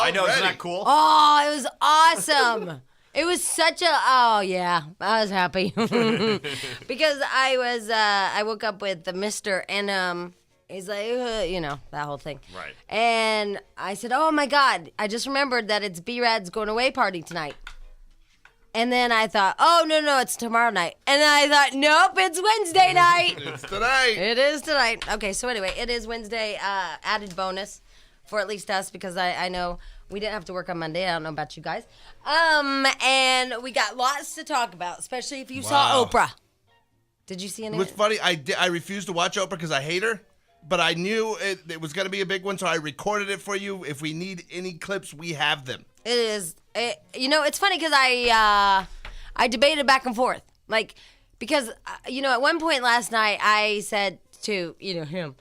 I know, isn't that cool? Oh, it was awesome. It was such a, oh yeah, I was happy. Because I woke up with the mister and he's like, that whole thing. Right. And I said, oh my God, I just remembered that it's B-Rad's going away party tonight. And then I thought, oh, no, it's tomorrow night. And then I thought, nope, it's Wednesday night. It's tonight. It is tonight. Okay, so anyway, it is Wednesday, added bonus for at least us because I know we didn't have to work on Monday. I don't know about you guys. And we got lots to talk about, especially if you saw Oprah. Did you see any? It was funny. I refused to watch Oprah because I hate her. But I knew it was going to be a big one, so I recorded it for you. If we need any clips, we have them. It is. It's funny because I debated back and forth. Because at one point last night, I said to, him,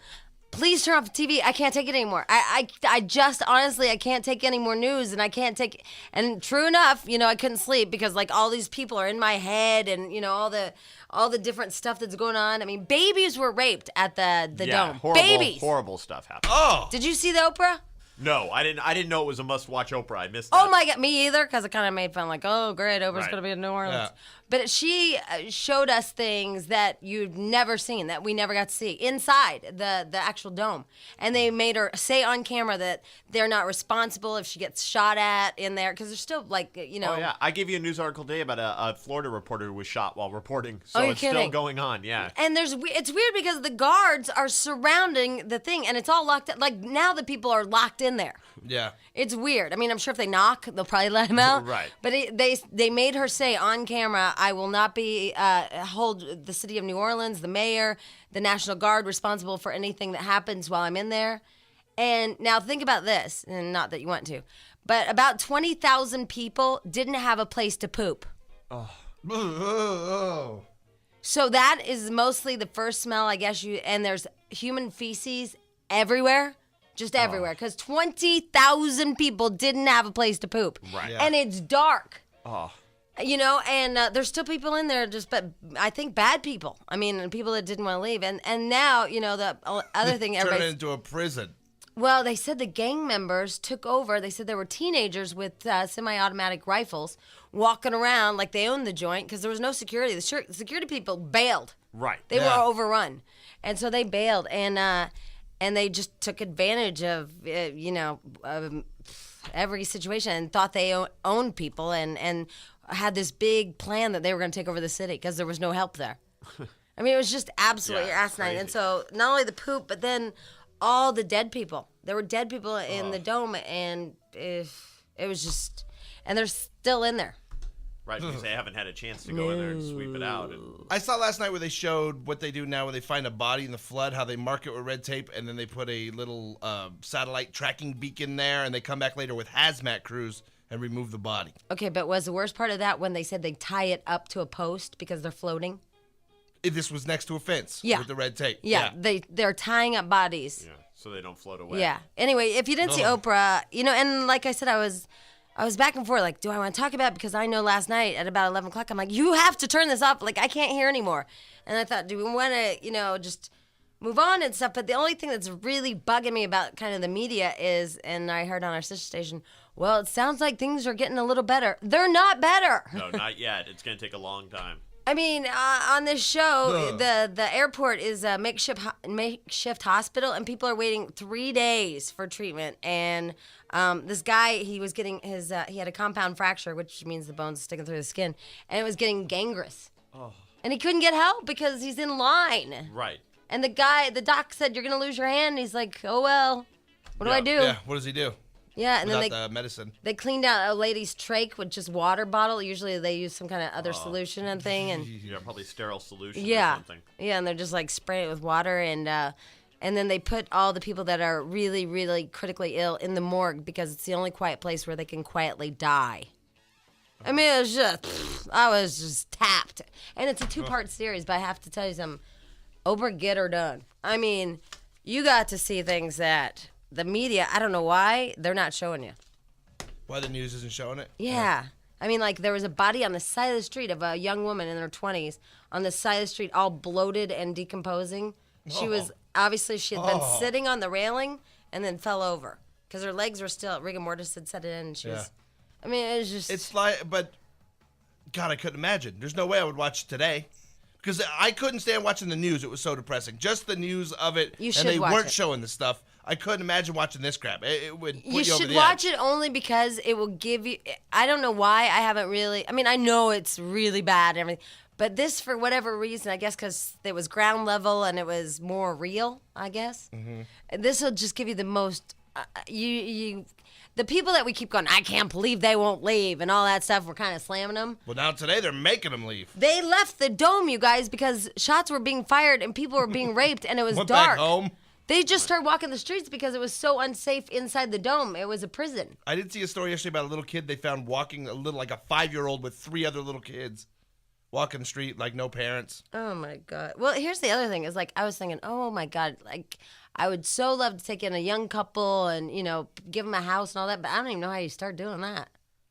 please turn off the TV. I can't take it anymore. I just, honestly, I can't take any more news, and I can't take, and true enough, I couldn't sleep because, all these people are in my head and, all the different stuff that's going on. I mean, babies were raped at the dome. Babies. Horrible stuff happened. Oh. Did you see the Oprah? No, I didn't know it was a must-watch Oprah. I missed that. Oh my God, me either, because it kind of made fun, oh great, Oprah's going to be in New Orleans. Yeah. But she showed us things that you've never seen, that we never got to see, inside the actual dome. And they made her say on camera that they're not responsible if she gets shot at in there, because there's still, Oh, yeah. I gave you a news article today about a Florida reporter who was shot while reporting. So you're it's kidding. still going on, yeah. And it's weird because the guards are surrounding the thing, and it's all locked up. Now the people are locked in there. Yeah. It's weird. I mean, I'm sure if they knock, they'll probably let him out. Right. But they made her say on camera, I will not be hold the city of New Orleans, the mayor, the National Guard responsible for anything that happens while I'm in there. And now think about this, and not that you want to, but about 20,000 people didn't have a place to poop. Oh. So that is mostly the first smell, I guess, and there's human feces everywhere. Just everywhere, because 20,000 people didn't have a place to poop. Right. Yeah. And it's dark. Oh. And there's still people in there, but I think bad people. I mean, people that didn't want to leave. And now, the other thing, Turn it into a prison. Well, they said the gang members took over. They said there were teenagers with semi-automatic rifles walking around like they owned the joint because there was no security. The security people bailed. Right. They were overrun. And so they bailed. And they just took advantage of, every situation and thought they owned people and had this big plan that they were going to take over the city because there was no help there. I mean, it was just absolutely asinine. Crazy. And so not only the poop, but then all the dead people. There were dead people in the dome, and it was just, and they're still in there. Right, because they haven't had a chance to go in there and sweep it out. I saw last night where they showed what they do now when they find a body in the flood, how they mark it with red tape, and then they put a little satellite tracking beacon there, and they come back later with hazmat crews and remove the body. Okay, but was the worst part of that when they said they tie it up to a post because they're floating? This was next to a fence Yeah. with the red tape. Yeah, they're tying up bodies. Yeah, so they don't float away. Yeah. Anyway, if you didn't see Oprah, and like I said, I was back and forth, do I want to talk about it? Because I know last night at about 11 o'clock, I'm like, you have to turn this off. I can't hear anymore. And I thought, do we want to, just move on and stuff? But the only thing that's really bugging me about kind of the media is, and I heard on our sister station, well, it sounds like things are getting a little better. They're not better. No, not yet. It's going to take a long time. I mean, on this show, the airport is a makeshift hospital, and people are waiting 3 days for treatment. And this guy, he was getting he had a compound fracture, which means the bones sticking through the skin, and it was getting gangrenous. Oh. And he couldn't get help because he's in line. Right. And the doc said, you're going to lose your hand. And he's like, oh, well, what do I do? Yeah, what does he do? Yeah, and Without then the medicine. they cleaned out a lady's trach with just water bottle. Usually they use some kind of other solution and thing. And Yeah, probably sterile solution or something. yeah, and they're just spraying it with water, and then they put all the people that are really, really critically ill in the morgue because it's the only quiet place where they can quietly die. I mean, it was I was just tapped. And it's a 2-part series, but I have to tell you something. Oprah, get her done. I mean, you got to see things that the media, I don't know why, they're not showing you. Why the news isn't showing it? Yeah. I mean, there was a body on the side of the street of a young woman in her 20s on the side of the street, all bloated and decomposing. She was, obviously, she had been sitting on the railing and then fell over. because her legs were still, rigor mortis had set in, and she was, I mean, it was just. It's like, but, God, I couldn't imagine. There's no way I would watch it today. Because I couldn't stand watching the news. It was so depressing. Just the news of it, You should and they watch weren't it. showing the stuff. I couldn't imagine watching this crap. It would put you, You over should the watch edge. it only because it will give you. I don't know why I haven't really. I mean, I know it's really bad and everything, but this, for whatever reason, I guess because it was ground level and it was more real. I guess this will just give you the most. The people that we keep going, I can't believe they won't leave and all that stuff. We're kind of slamming them. Well, now today they're making them leave. They left the dome, you guys, because shots were being fired and people were being raped and it was Went dark. back home. They just started walking the streets because it was so unsafe inside the dome. It was a prison. I did see a story yesterday about a little kid they found walking like a 5-year-old with 3 other little kids. Walking the street like no parents. Oh my God. Well, here's the other thing is like, I was thinking, oh my God, like I would so love to take in a young couple and, give them a house and all that, but I don't even know how you start doing that.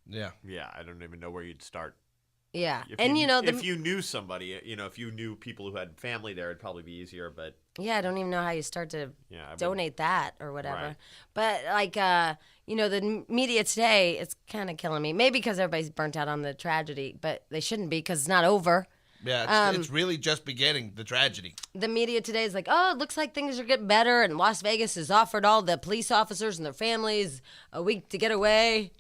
Yeah. Yeah, I don't even know where you'd start. Yeah. If And if you knew somebody, if you knew people who had family there, it'd probably be easier. But yeah, I don't even know how you start to I donate that or whatever. Right. But like, the media today, it's kind of killing me. Maybe because everybody's burnt out on the tragedy, but they shouldn't be because it's not over. Yeah, it's really just beginning, the tragedy. The media today is like, oh, it looks like things are getting better, and Las Vegas has offered all the police officers and their families a week to get away.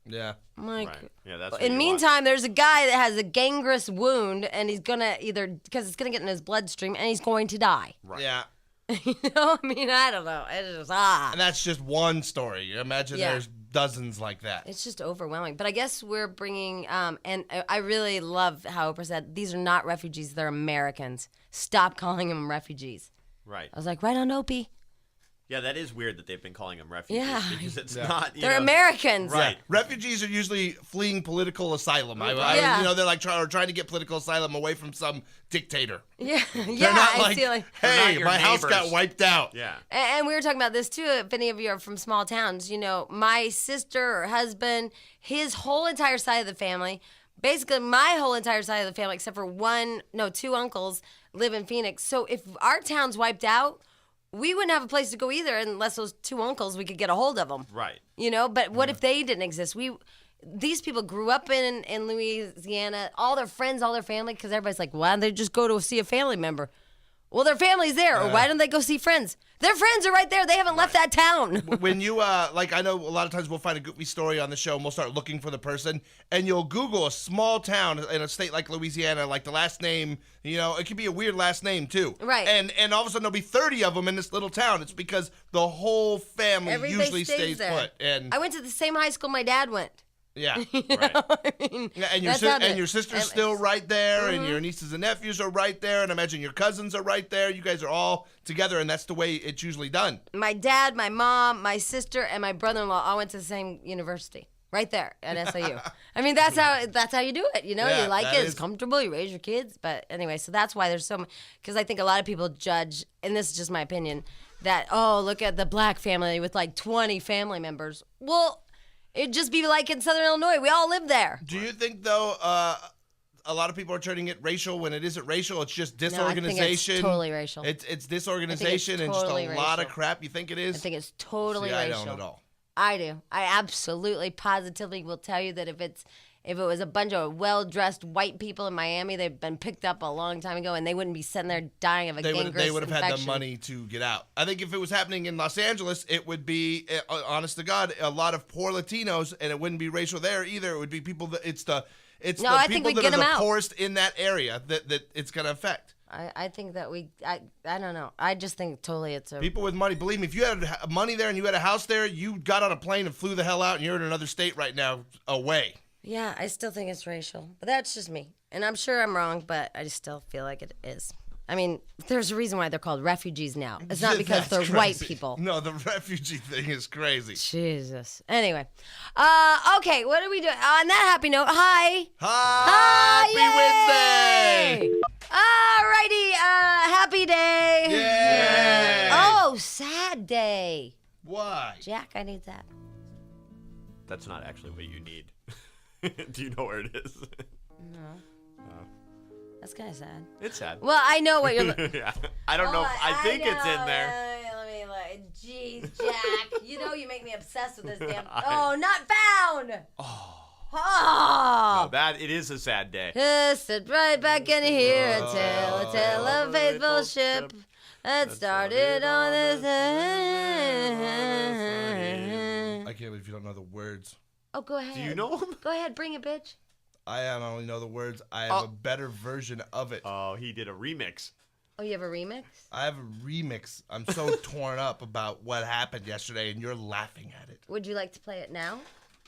Yeah. I'm like, right. Yeah, that's. in the meantime, there's a guy that has a gangrenous wound, and he's gonna because it's gonna get in his bloodstream, and he's going to die. Right. Yeah. I mean, I don't know. It's just And that's just one story. Imagine Yeah. there's dozens like that. It's just overwhelming. But I guess we're bringing, and I really love how Oprah said, these are not refugees, they're Americans. Stop calling them refugees. Right. I was like, right on, Opie. Yeah, that is weird that they've been calling them refugees. Yeah. Because it's not. They're Americans. Right. Refugees are usually fleeing political asylum. Yeah. They're like trying to get political asylum away from some dictator. Yeah, They're yeah. not I like, see, like, They're hey, not your my house got neighbors. wiped out. Yeah. and we were talking about this too. If any of you are from small towns, my sister or husband, his whole entire side of the family, basically my whole entire side of the family, except for two uncles, live in Phoenix. So if our town's wiped out, we wouldn't have a place to go either unless those two uncles, we could get a hold of them. Right. But what if they didn't exist? These people grew up in Louisiana, all their friends, all their family, because everybody's like, why don't they just go to see a family member? Well, their family's there, or why don't they go see friends? Their friends are right there. They haven't left that town. When you, I know a lot of times we'll find a goofy story on the show and we'll start looking for the person, and you'll Google a small town in a state like Louisiana, like the last name, it could be a weird last name too. Right. And all of a sudden there'll be 30 of them in this little town. It's because the whole family Everybody usually stays stays there. put. And I went to the same high school my dad went. yeah. Right. I mean, Yeah, and that's how your sister's and- still right there, and your nieces and nephews are right there, and imagine your cousins are right there. You guys are all together, and that's the way it's usually done. My dad, my mom, my sister, and my brother-in-law all went to the same university. Right there at SIU. I mean, that's how you do it. You Yeah, like that it. It's is- comfortable. You raise your kids. But anyway, so that's why there's so much. Because I think a lot of people judge, and this is just my opinion, that, look at the black family with like 20 family members. Well, it'd just be like in Southern Illinois. We all live there. Do you think, though, a lot of people are turning it racial when it isn't racial? It's just No, I think disorganization. it's totally racial. It's disorganization and totally just a lot of racial. crap. You think it is? I think it's totally See, racial. I don't at all. I do. I absolutely, positively will tell you that if it was a bunch of well-dressed white people in Miami, they've been picked up a long time ago, and they wouldn't be sitting there dying of a gangrenous They would have had the infection. money to get out. I think if it was happening in Los Angeles, it would be, honest to God, a lot of poor Latinos, and it wouldn't be racial there either. It would be people that No, I think people we'd that get are them the out. poorest in that area that it's going to affect. I think that I don't know. I just think totally it's a. People with money, believe me, if you had money there and you had a house there, you got on a plane and flew the hell out, and you're in another state right now away. Yeah, I still think it's racial, but that's just me, and I'm sure I'm wrong, but I just still feel like it is. I mean, there's a reason why they're called refugees now. It's not because That's they're white crazy. people. No, the refugee thing is crazy. Jesus. Anyway, okay, what are we doing? On that happy note, hi. Happy Wednesday! Alrighty, happy day. Yay! Oh, sad day. Why? Jack, I need that. That's not actually what you need. Do you know where it is? No. That's kind of sad. It's sad. Well, I know what you're. Yeah. I don't know. I think it's in there. Let me jeez, Jack. You know you make me obsessed with this damn. Oh, not found. Oh. No, it is a sad day. Just sit right back in here and tell a tale of faithful ship that started on this. I can't believe you don't know the words. Oh, go ahead. Do you know him? Go ahead, bring it, bitch. I not only know the words, I have a better version of it. Oh, he did a remix. Oh, you have a remix? I have a remix. I'm so torn up about what happened yesterday, and you're laughing at it. Would you like to play it now?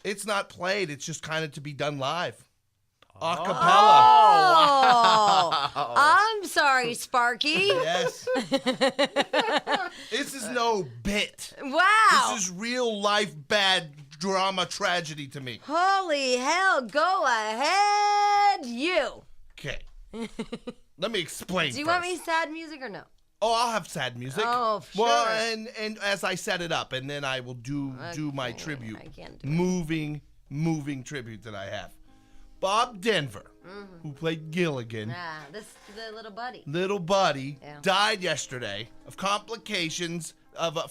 It's not played. It's just kind of to be done live. A cappella. Oh, I'm sorry, Sparky. Yes. This is no bit. Wow. This is real life bad drama tragedy to me. Holy hell, go ahead, you. Okay. Let me explain. Do you first. want me sad music or no? Oh, I'll have sad music. Oh, sure. Well, and as I set it up, and then I will do my tribute. I can't do it. Moving tribute that I have. Bob Denver, who played Gilligan, The little buddy. little buddy, Yeah. died yesterday of complications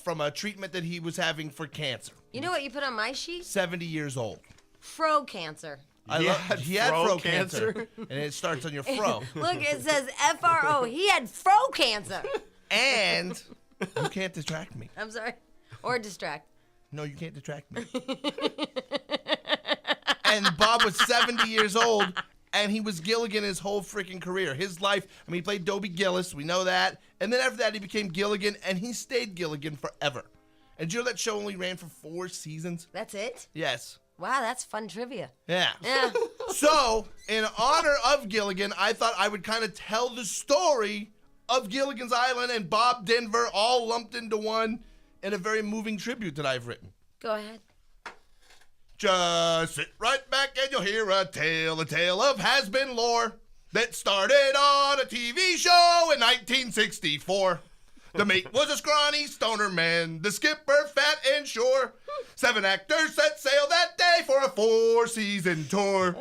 from a treatment that he was having for cancer. You know what you put on my sheet? 70 years old. Fro cancer. He had fro fro cancer, and it starts on your fro. Look, it says FRO. He had fro cancer. And you can't distract me. I'm sorry. Or distract. No, you can't detract me. And Bob was 70 years old, and he was Gilligan his whole freaking career. His life, I mean, he played Dobie Gillis, we know that. And then after that, he became Gilligan, and he stayed Gilligan forever. And do you know that show only ran for 4 seasons? That's it? Yes. Wow, that's fun trivia. Yeah. Yeah. So, in honor of Gilligan, I thought I would kind of tell the story of Gilligan's Island and Bob Denver all lumped into one in a very moving tribute that I've written. Go ahead. Just sit right back and you'll hear a tale of has-been lore that started on a TV show in 1964. The mate was a scrawny stoner man, the skipper fat and sure. 7 actors set sail that day for a 4-season tour.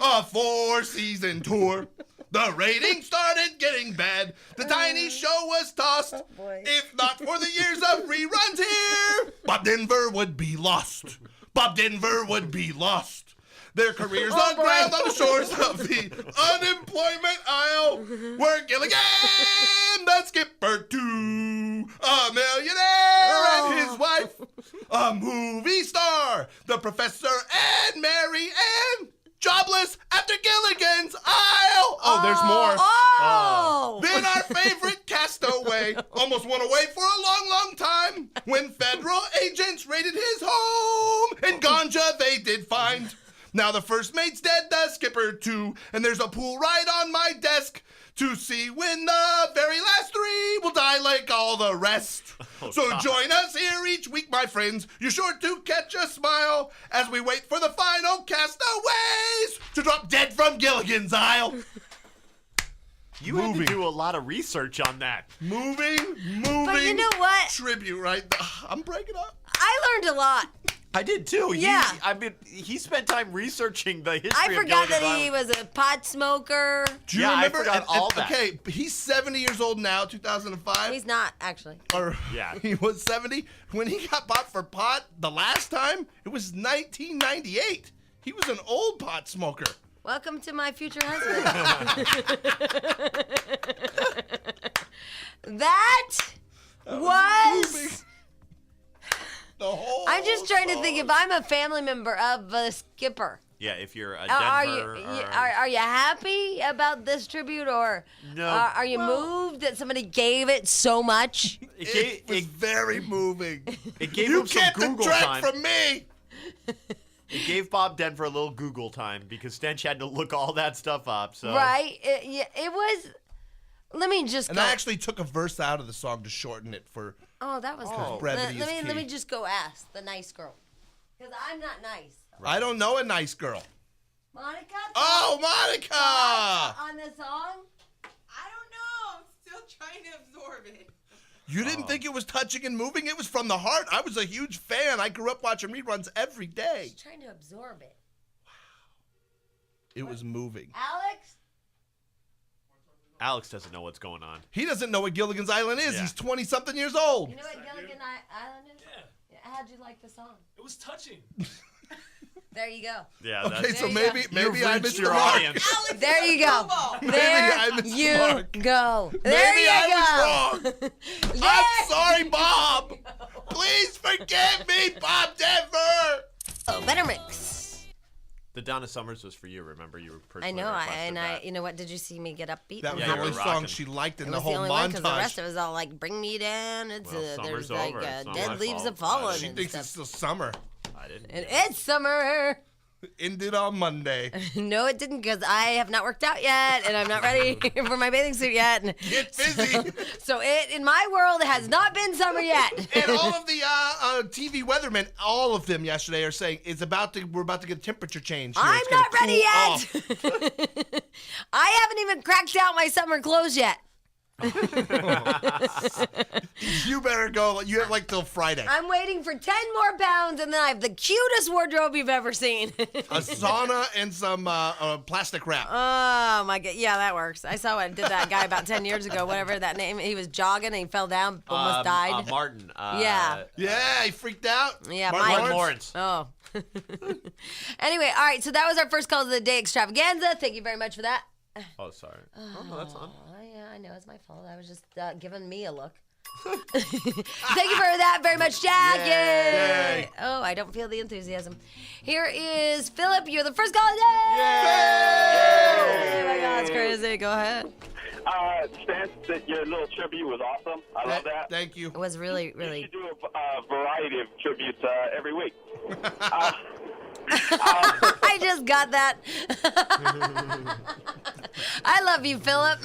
A 4-season tour. The ratings started getting bad. The tiny show was tossed. If not for the years of reruns here, Bob Denver would be lost. Bob Denver would be lost. Their careers on ground on the shores of the unemployment aisle were Gilligan, the skipper, too. A millionaire and his wife. A movie star. The professor and Mary Ann. Jobless after Gilligan's Isle. Oh, there's more. Oh! Then our favorite castaway almost went away for a long, long time when federal agents raided his home and ganja they did find. Now the first mate's dead, the skipper too, and there's a pool right on my desk to see when the very last 3 will die like all the rest. So join us here each week, my friends. You're sure to catch a smile as we wait for the final castaways to drop dead from Gilligan's Isle. You had to do a lot of research on that. Moving. But you know what? Tribute, right? I'm breaking up. I learned a lot. I did too. Yeah. He spent time researching the history I of forgot Gilligan's that he Island. was a pot smoker. Do you Yeah, I remember? forgot all that. Okay, he's 70 years old now, 2005. He's not, actually. Or Yeah. he was 70. When he got bought for pot the last time, it was 1998. He was an old pot smoker. Welcome to my future husband. That was... Moving. The whole I'm just trying to song. think if I'm a family member of the skipper. Yeah, if you're a Are Denver. you are you happy about this tribute, or No. are you moved that somebody gave it so much? It was very moving. It gave You him some can't Google detract time. from me. It gave Bob Denver a little Google time because Stench had to look all that stuff up. So Right? It was. Let me just And go. I actually took a verse out of the song to shorten it for. Oh, that was good. brevity Let is me key. just go ask the nice girl, because I'm not nice. I don't know a nice girl. Monica. Oh, Monica! On the song. I don't know. I'm still trying to absorb it. You didn't think it was touching and moving? It was from the heart. I was a huge fan. I grew up watching reruns every day. Just trying to absorb it. It was moving. Alex. Alex doesn't know what's going on. He doesn't know what Gilligan's Island is. Yeah. He's 20-something years old. You know what Gilligan Island is? Yeah. How'd you like the song? It was touching. There you go. Yeah. Okay, That's, so There you maybe I reached missed your the mark. audience. Alex, There you go. Maybe I There missed the you mark. go. There Maybe you I go. was wrong. Yeah. I'm sorry, Bob. Please forgive me, Bob Denver. Oh, better mix. The Donna Summers was for you. Remember, you were I personally know. requested that. You know what? Did you see me get upbeat? That was Yeah, the you only were song rocking. she liked in It the was whole the only one because the montage. rest of it was all like, "Bring me down." It's Well, there's summer's like over. It's not dead my leaves fault. have fallen. She and thinks stuff. it's still summer. I didn't. And it's summer. Ended on Monday. No, it didn't because I have not worked out yet and I'm not ready for my bathing suit yet. Get busy. So it, in my world, has not been summer yet. And all of the TV weathermen, all of them yesterday are saying we're about to get a temperature change. Here. I'm It's gonna not ready cool yet. off. I haven't even cracked out my summer clothes yet. You better go. You have like till Friday. I'm waiting for 10 more pounds and then I have the cutest wardrobe you've ever seen. A sauna and some plastic wrap. Oh my god, yeah, that works. I saw what did that guy about 10 years ago, whatever that name. He was jogging and he fell down, almost died. Martin. Yeah. Yeah, he freaked out. Yeah, Martin Mike. Lawrence. Lawrence. Oh. Anyway, all right, so that was our first call of the day extravaganza. Thank you very much for that. Oh, sorry. Oh, that's on. Oh, yeah, I know it's my fault. I was just giving me a look. Thank you for that very much, Jack. Yay. Oh, I don't feel the enthusiasm. Here is Philip. You're the first call of the day. Oh my God, it's crazy. Go ahead. Stench, that your little tribute was awesome. I love that. Thank you. It was really, You really. should do a variety of tributes every week. I just got that. I love you, Philip.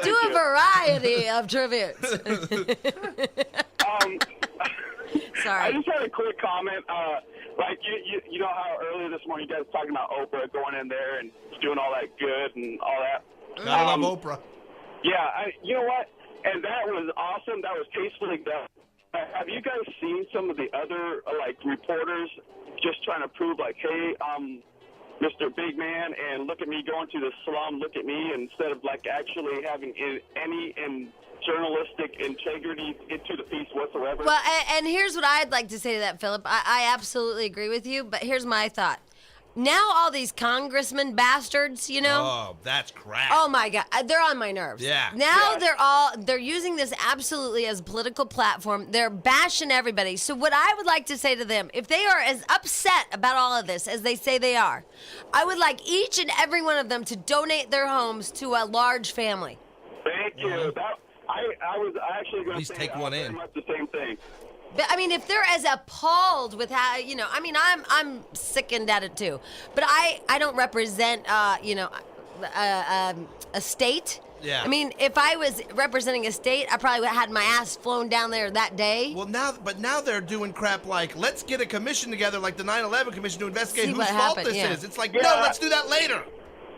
Do a variety of tributes. I Sorry. just had a quick comment. Like you know how earlier this morning you guys were talking about Oprah going in there and doing all that good and all that. I love Oprah. Yeah, you know what? And that was awesome. That was tastefully done. Have you guys seen some of the other like reporters just trying to prove like, hey, Mr. Big Man, and look at me going to the slum, look at me, instead of like actually having any journalistic integrity into the piece whatsoever? Well, and here's what I'd like to say to that, Philip. I absolutely agree with you, but here's my thought. Now all these congressmen bastards, you know. Oh, that's crap. Oh my God, they're on my nerves. Yeah. Now they're using this absolutely as a political platform. They're bashing everybody. So what I would like to say to them, if they are as upset about all of this as they say they are, I would like each and every one of them to donate their homes to a large family. Thank you. I was actually going least to say take one very in. much the same thing. But I mean, if they're as appalled with how, you know, I mean, I'm sickened at it too. But I don't represent, you know, a state. Yeah. I mean, if I was representing a state, I probably would have had my ass flown down there that day. Well, now they're doing crap like, let's get a commission together, like the 9/11 commission, to investigate See whose what fault happened, this yeah. is. It's like, Yeah. no, let's do that later.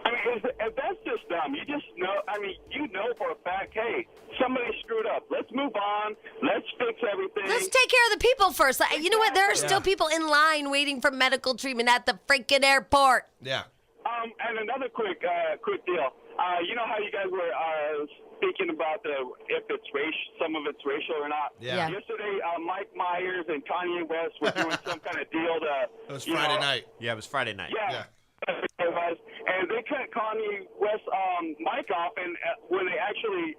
I mean, if that's just dumb. You just know. I mean, you know for a fact, hey, somebody screwed up. Let's move on. Let's fix everything. Let's take care of the people first. Like, you know what? There are still people in line waiting for medical treatment at the freaking airport. Yeah. And another quick deal. You know how you guys were speaking about if it's some of it's racial or not. Yeah. Yesterday, Mike Myers and Kanye West were doing some kind of deal to. It was Friday night. Yeah, it was Friday night. Yeah. It was, and they cut Kanye West mic off, and when they actually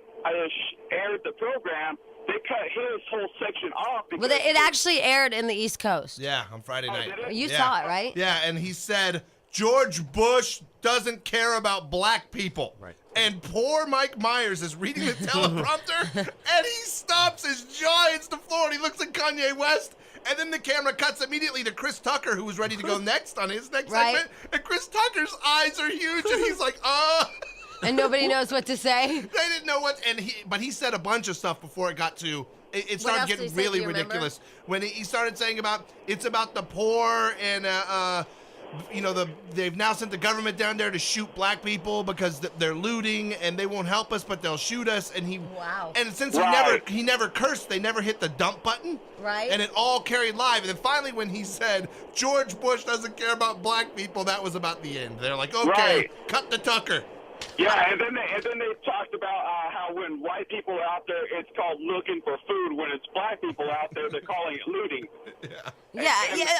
aired the program, they cut his whole section off. Well, it actually aired in the East Coast. Yeah, on Friday night. did it? You Yeah. saw it, right? Yeah, and he said George Bush doesn't care about black people. Right. And poor Mike Myers is reading the teleprompter, and he stops. His jaw hits the floor, and he looks at Kanye West. And then the camera cuts immediately to Chris Tucker, who was ready to go next on his next Right. segment. And Chris Tucker's eyes are huge, and he's like, And nobody knows what to say. They didn't know what, but he said a bunch of stuff before it got to. It started else did getting he say? Do really you remember? ridiculous when he started saying it's about the poor and you know they've now sent the government down there to shoot black people because they're looting and they won't help us but they'll shoot us Wow. and since Right. he never cursed, they never hit the dump button. Right. And it all carried live. And then finally when he said George Bush doesn't care about black people, that was about the end. They're like, okay, Right. cut the Tucker. Yeah, and then they talked about how when white people are out there, it's called looking for food. When it's black people out there, they're calling it looting. Yeah.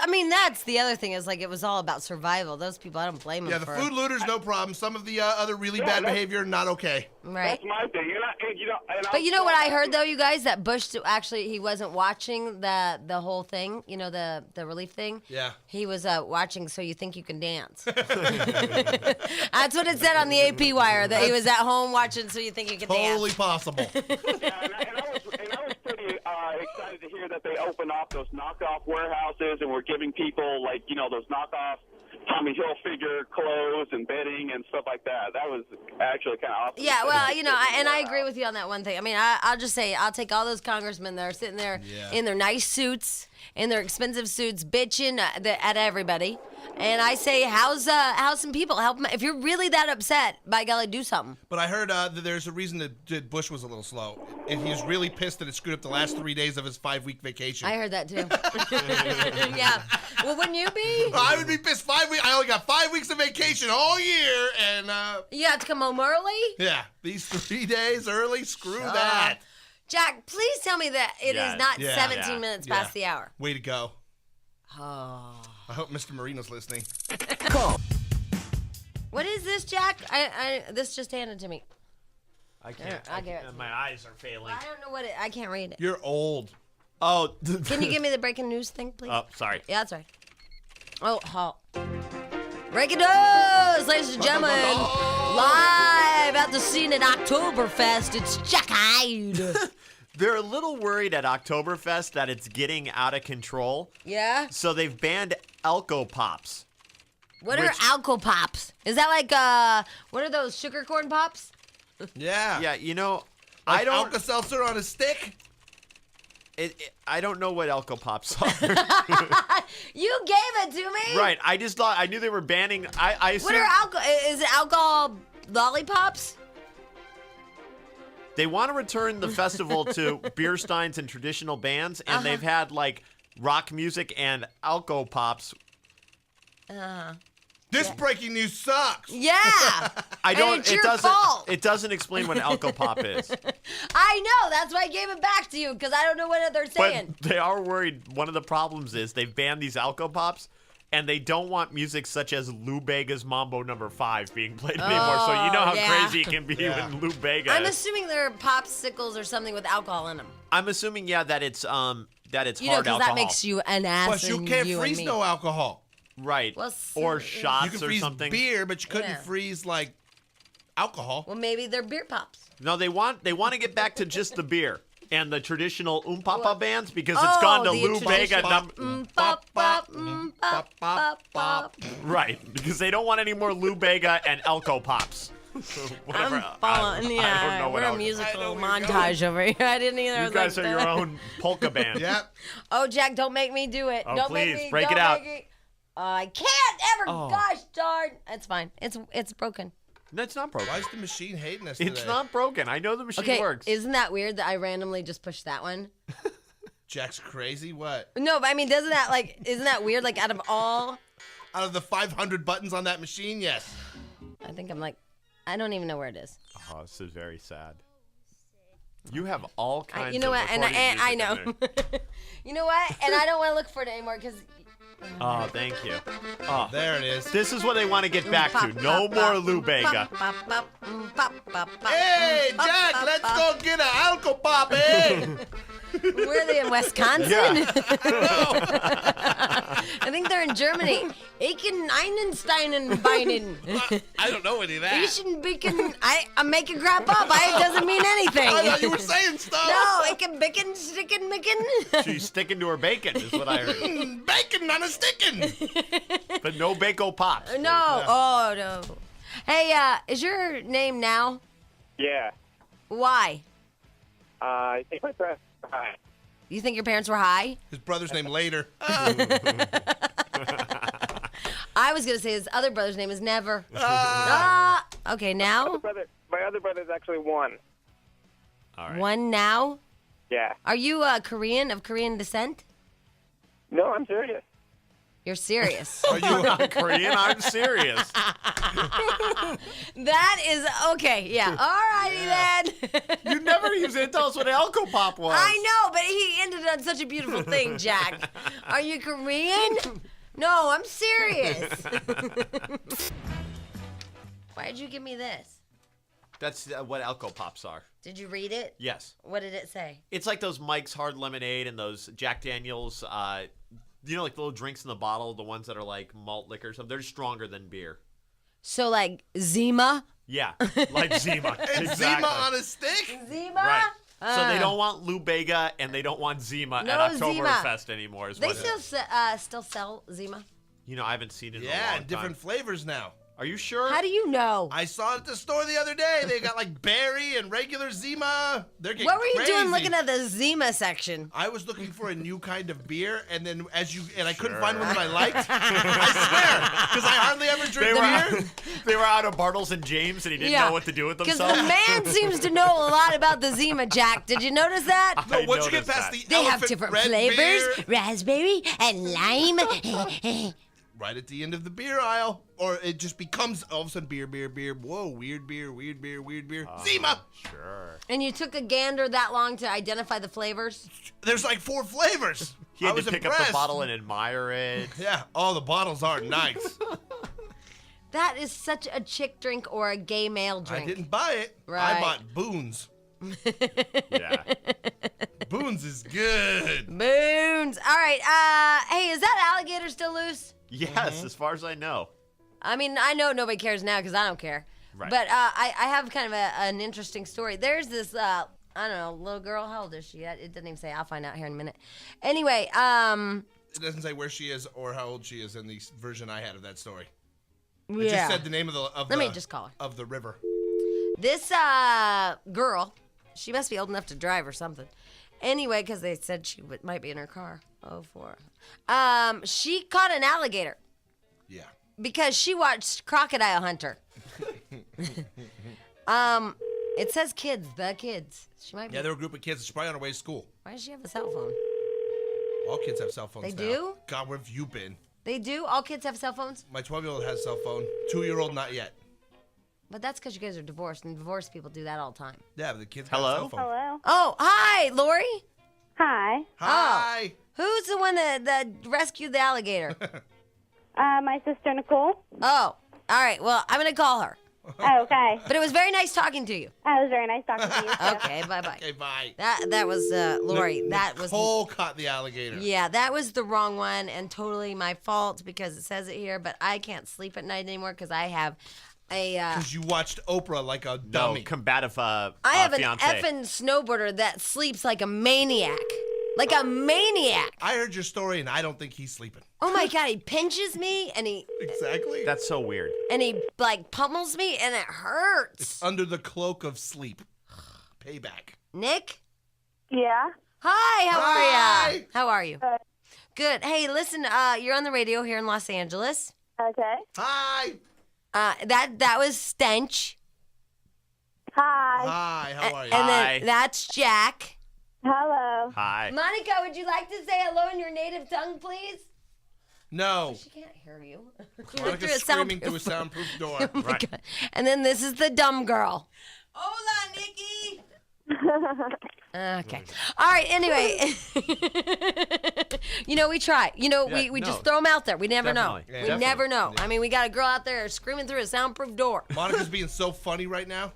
I mean, that's the other thing is like it was all about survival. Those people, I don't blame them. Yeah, the for food looters, no problem. Some of the other really bad behavior, not okay. Right. That's my thing. But you know what I heard though, you guys, that Bush actually he wasn't watching the whole thing. You know the relief thing. Yeah. He was watching. So you think you can dance? That's what it said on the AP wire that he was at home watching. So you think you can Totally dance? possible. Yeah, and I was pretty excited to hear that they opened off those knockoff warehouses and were giving people those knockoff Tommy Hilfiger clothes and bedding and stuff like that. That was actually kind of awesome. Yeah, well, I agree with you on that one thing. I mean, I'll just say I'll take all those congressmen that are sitting there in their nice suits, in their expensive suits, bitching at everybody. And I say, house some people. Help them. If you're really that upset, by golly, do something. But I heard that there's a reason that Bush was a little slow. And he was really pissed that it screwed up the last 3 days of his 5-week vacation. I heard that too. Yeah. Well, wouldn't you be? I would be pissed. 5 weeks. I only got 5 weeks of vacation all year, and You have to come home early? yeah, these 3 days early. Screw that. Jack, please tell me that it is not 17 minutes past the hour. Way to go. Oh. I hope Mr. Marino's listening. What is this, Jack? This just handed to me. I can't. I'll give it to My eyes are failing. I don't know what I can't read it. You're old. Oh. Can you give me the breaking news thing, please? Oh, sorry. Yeah, that's right. Oh, halt. Breaking news, ladies and gentlemen. Live at the scene at Oktoberfest, it's Jack Hyde. They're a little worried at Oktoberfest that it's getting out of control. Yeah? So they've banned Alco Pops. What are Alco Pops? Is that like, what are those, sugar corn pops? Yeah. Yeah, Like I don't. Alka-Seltzer on a stick? I don't know what Alco Pops are. You gave it to me. Right. I just thought I knew they were banning. I assumed What are is it alcohol lollipops? they want to return the festival to beer steins and traditional bands, and they've had like rock music and Alco Pops. This breaking news sucks. Yeah. I don't. It's your fault. It doesn't explain what Alco Pop is. I know. That's why I gave it back to you because I don't know what they're saying. But they are worried. One of the problems is they've banned these Alco Pops, and they don't want music such as Lou Bega's Mambo No. 5 being played anymore. So you know how crazy it can be when Lou Bega. I'm assuming they're popsicles or something with alcohol in them. I'm assuming that it's hard because alcohol. that makes you an ass. Plus, you can't and freeze me. no alcohol. Right. Well, or You shots can or freeze something. beer, but you couldn't Yeah. freeze like alcohol. Well, maybe they're beer pops. No, they want to get back to just the beer and the traditional Papa bands because it's gone to the Lou Bega. traditional- Pop, pop, pop, pop, pop. Right, because they don't want any more Lou Bega and Elko Pops. Whatever. I'm falling. I don't know what we're a else. musical montage over here. I didn't either. I You was guys like, are your own polka band. Yep. Oh, Jack, don't make me do it. Oh, don't please, make me, break don't it out. make me- I can't ever. Oh. Gosh darn. It's fine. It's broken. No, it's not broken. Why is the machine hating us It's today? not broken. I know the machine Okay, works. isn't that weird that I randomly just pushed that one? Jack's crazy. What? No, but I mean, isn't that weird? Like out of all, Out of the 500 buttons on that machine, yes. I think I'm like, I don't even know where it is. Oh, this is very sad. You have all kinds You know of what? And recording I music in know. there. You know what? And I don't want to look for it anymore because. Oh, thank you. Oh, There it is. this is what they want to get back to. No more Lou Bega. Hey, Jack, let's go get an alcohol pop, eh? Where are they in Wisconsin? Yeah. I think they're in Germany. Aiken, Einstein, Beinen. I don't know any of that. Asian bacon. I'm making crap up. It doesn't mean anything. I thought you were saying stuff. No, Aiken, bacon, stickin', bacon. She's sticking to her bacon, is what I heard. Bacon on a stickin'. But no Bako Pops. please. No. Oh, no. Hey, is your name Now? Yeah. Why? I think my parents. Hi. You think your parents were high? His brother's name later. I was going to say his other brother's name is Never. Okay, Now? My other brother's actually one. All right. One Now? Yeah. Are you Korean, of Korean descent? No, I'm serious. You're serious. Are you? I'm not Korean. I'm serious. That is okay. Yeah. All righty then. You never used to tell us what Elko Pop was. I know, but he ended on such a beautiful thing, Jack. Are you Korean? No, I'm serious. Why did you give me this? That's what Elko Pops are. Did you read it? Yes. What did it say? It's like those Mike's Hard Lemonade and those Jack Daniels, like the little drinks in the bottle, the ones that are like malt liquor or something. They're stronger than beer. So like Zima? Yeah, like Zima. And Exactly. Zima on a stick? Zima? Right. So they don't want Lou Bega and they don't want Zima at Zima. Oktoberfest anymore. Is They what still sell Zima? I haven't seen it in a Yeah, long and different time. flavors now. Are you sure? How do you know? I saw it at the store the other day. They got like berry and regular Zima. They're getting What were you crazy. doing looking at the Zima section? I was looking for a new kind of beer, and then I couldn't find one that I liked. I swear, because I hardly ever drink beer. They were out of Bartles and James, and he didn't know what to do with Because themselves. the man seems to know a lot about the Zima, Jack. Did you notice that? No, I once you get noticed past that. the They have elephant different red flavors, beer, raspberry and lime. right at the end of the beer aisle, or it just becomes all of a sudden beer. Whoa, weird beer. Zima. Sure. And you took a gander that long to identify the flavors? There's like 4 flavors. He I had was to pick up impressed. the bottle and admire it. Yeah, all the bottles are nice. That is such a chick drink or a gay male drink. I didn't buy it. Right. I bought Boone's. Yeah. Boone's is good. Boons. All right. Hey, is that alligator still loose? Yes, as far as I know. I mean, I know nobody cares now because I don't care. Right. But I have kind of an interesting story. There's this, I don't know, little girl. How old is she? It doesn't even say. I'll find out here in a minute. Anyway, It doesn't say where she is or how old she is in the version I had of that story. It just said the name Let me just call her. of the river. This girl, she must be old enough to drive or something. Anyway, because they said she might be in her car. Oh, four. She caught an alligator Yeah. because she watched Crocodile Hunter. It says kids, the kids. She might be. Yeah, there were a group of kids. She's probably on her way to school. Why does she have a cell phone? All kids have cell phones They now. do? God, where have you been? They do? All kids have cell phones? My 12-year-old has a cell phone. 2-year-old, not yet. But that's because you guys are divorced, and divorced people do that all the time. Yeah, but the kids got a Hello? cell phone. Hello. Oh, hi, Lori. Hi. Hi. Who's the one that rescued the alligator? My sister Nicole. Oh, all right. Well, I'm going to call her. Oh, okay. But it was very nice talking to you. That was very nice talking to you. Too. Okay, bye-bye. Okay, bye. That was Lori. That was Nicole caught the alligator. yeah, that was the wrong one and totally my fault because it says it here. But I can't sleep at night anymore because I have a Because you watched Oprah like a No, dummy. combative I have an fiance. effing snowboarder that sleeps like a maniac, like a maniac. I heard your story, and I don't think he's sleeping. Oh my god, he pinches me and he Exactly. That's so weird. like pummels me and it hurts. Under the cloak of sleep. Payback. Nick, Yeah. hi, how are Hi. you? How are you? Good. Good. Hey, listen, you're on the radio here in Los Angeles. Okay. Hi. That was Stench. Hi. Hi, how are you? And Hi. then that's Jack. Hello. Hi. Monica, would you like to say hello in your native tongue, please? No. She can't hear you. She went through Monica's a screaming soundproof. through a soundproof door. Oh my Right. God. And then this is the dumb girl. Hola, Nikki. Okay. All right. Anyway, we try. Yeah, we no. just throw them out there. We never know. Definitely. We Yeah, never know. definitely. I mean, we got a girl out there screaming through a soundproof door. Monica's being so funny right now.